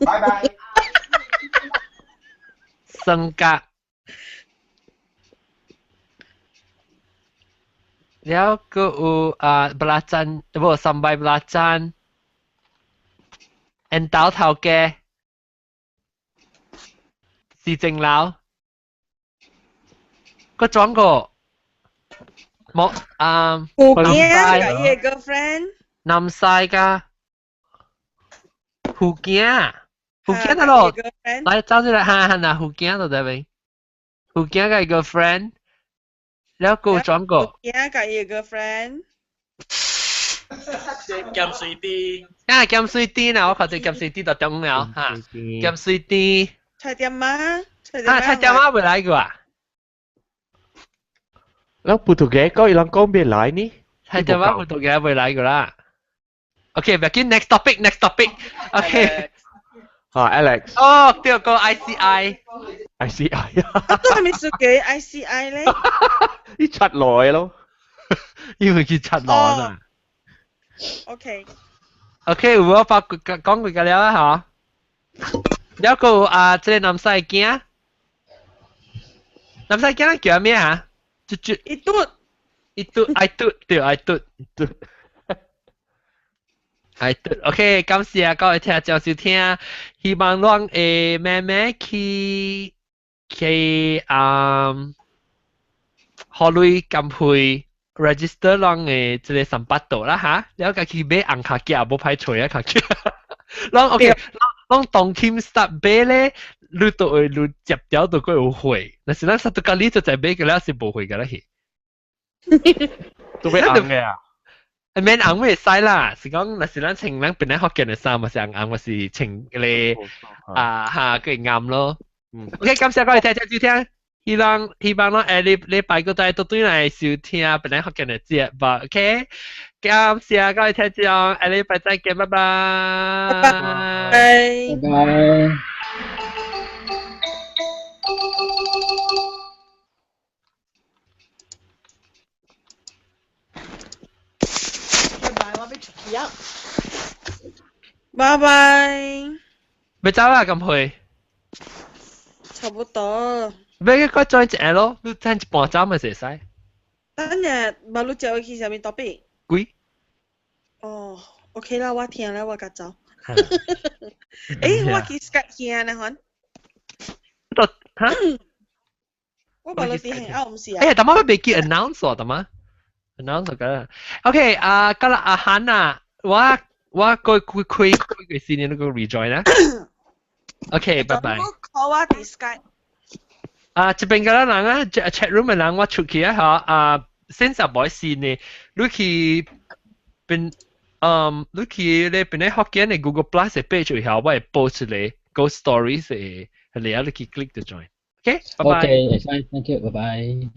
บายบายสังกะแล้วก็belacan บ่สำใบ belacan เอ็นเต้าเท่าแก่สีจริงแล้วก็จ้องก็胡家嘅 girlfriend 南西噶胡家得咯嚟走出嚟行嗱胡家度得未胡家嘅 girlfriend แล้วกูจ้องก็胡家嘅 girlfriend 金水啲金水啲嗱我確定金水啲就中了嚇金水啲菜店媽會嚟嘅喎แล้วโปรตุเกสก็อีหลังก็ไม่หลายนี่ใช่แต่ว่าโปรตุเกสไม่หลายก็ละโอเคแบบนี้ next topic โอเคAlex 哦เดี๋ยวก็ ICI 都係咪屬於 ICI 咧呢七來咯因為佢七來啊 OK 我講佢嘅了嚇有個即係南西京叫咩嚇I do OK 感謝各位聽眾收聽希望咱會慢慢去考慮咁去 register 咱嘅即個三八度啦嚇แล้วก็去買紅卡機也冇排除啊卡機咱 OK 咱當 team start 買咧你都會你接掉都會有會但是咱實在講你就在買嘅了是冇會嘅啦係都會紅嘅啊免紅未使啦是講那是咱穿咱本來學嘅嘅衫嘛是紅或是穿咧佢啱咯OK 感謝各位聽眾收聽希望咱禮拜個再都對嚟收聽本來學嘅嘅節目 OK 感謝各位聽眾下禮拜再見拜拜拜拜咪走啦咁去差不多咪個再一下咯你聽一半走咪會使等下馬路走去上面多邊幾OK 啦我聽啦我甲走我去 Skype 聽呢款我馬路啲係啱唔是啊但係未記 announce 喎，但係 announce 㗎。OK 今日阿漢啊，我個先你個 rejoin 啦。OK， 拜拜。我 Skype。這邊嘅人啊 ，chat room 嘅人我出去啊嚇先十冇線呢，你去邊你去咧邊咧學緊嘅 Google Plus 嘅 page 以後，我係 post 嚟 Go Stories 嘅，你可以 click 就 join。OK， 拜拜。OK，thank you，拜拜。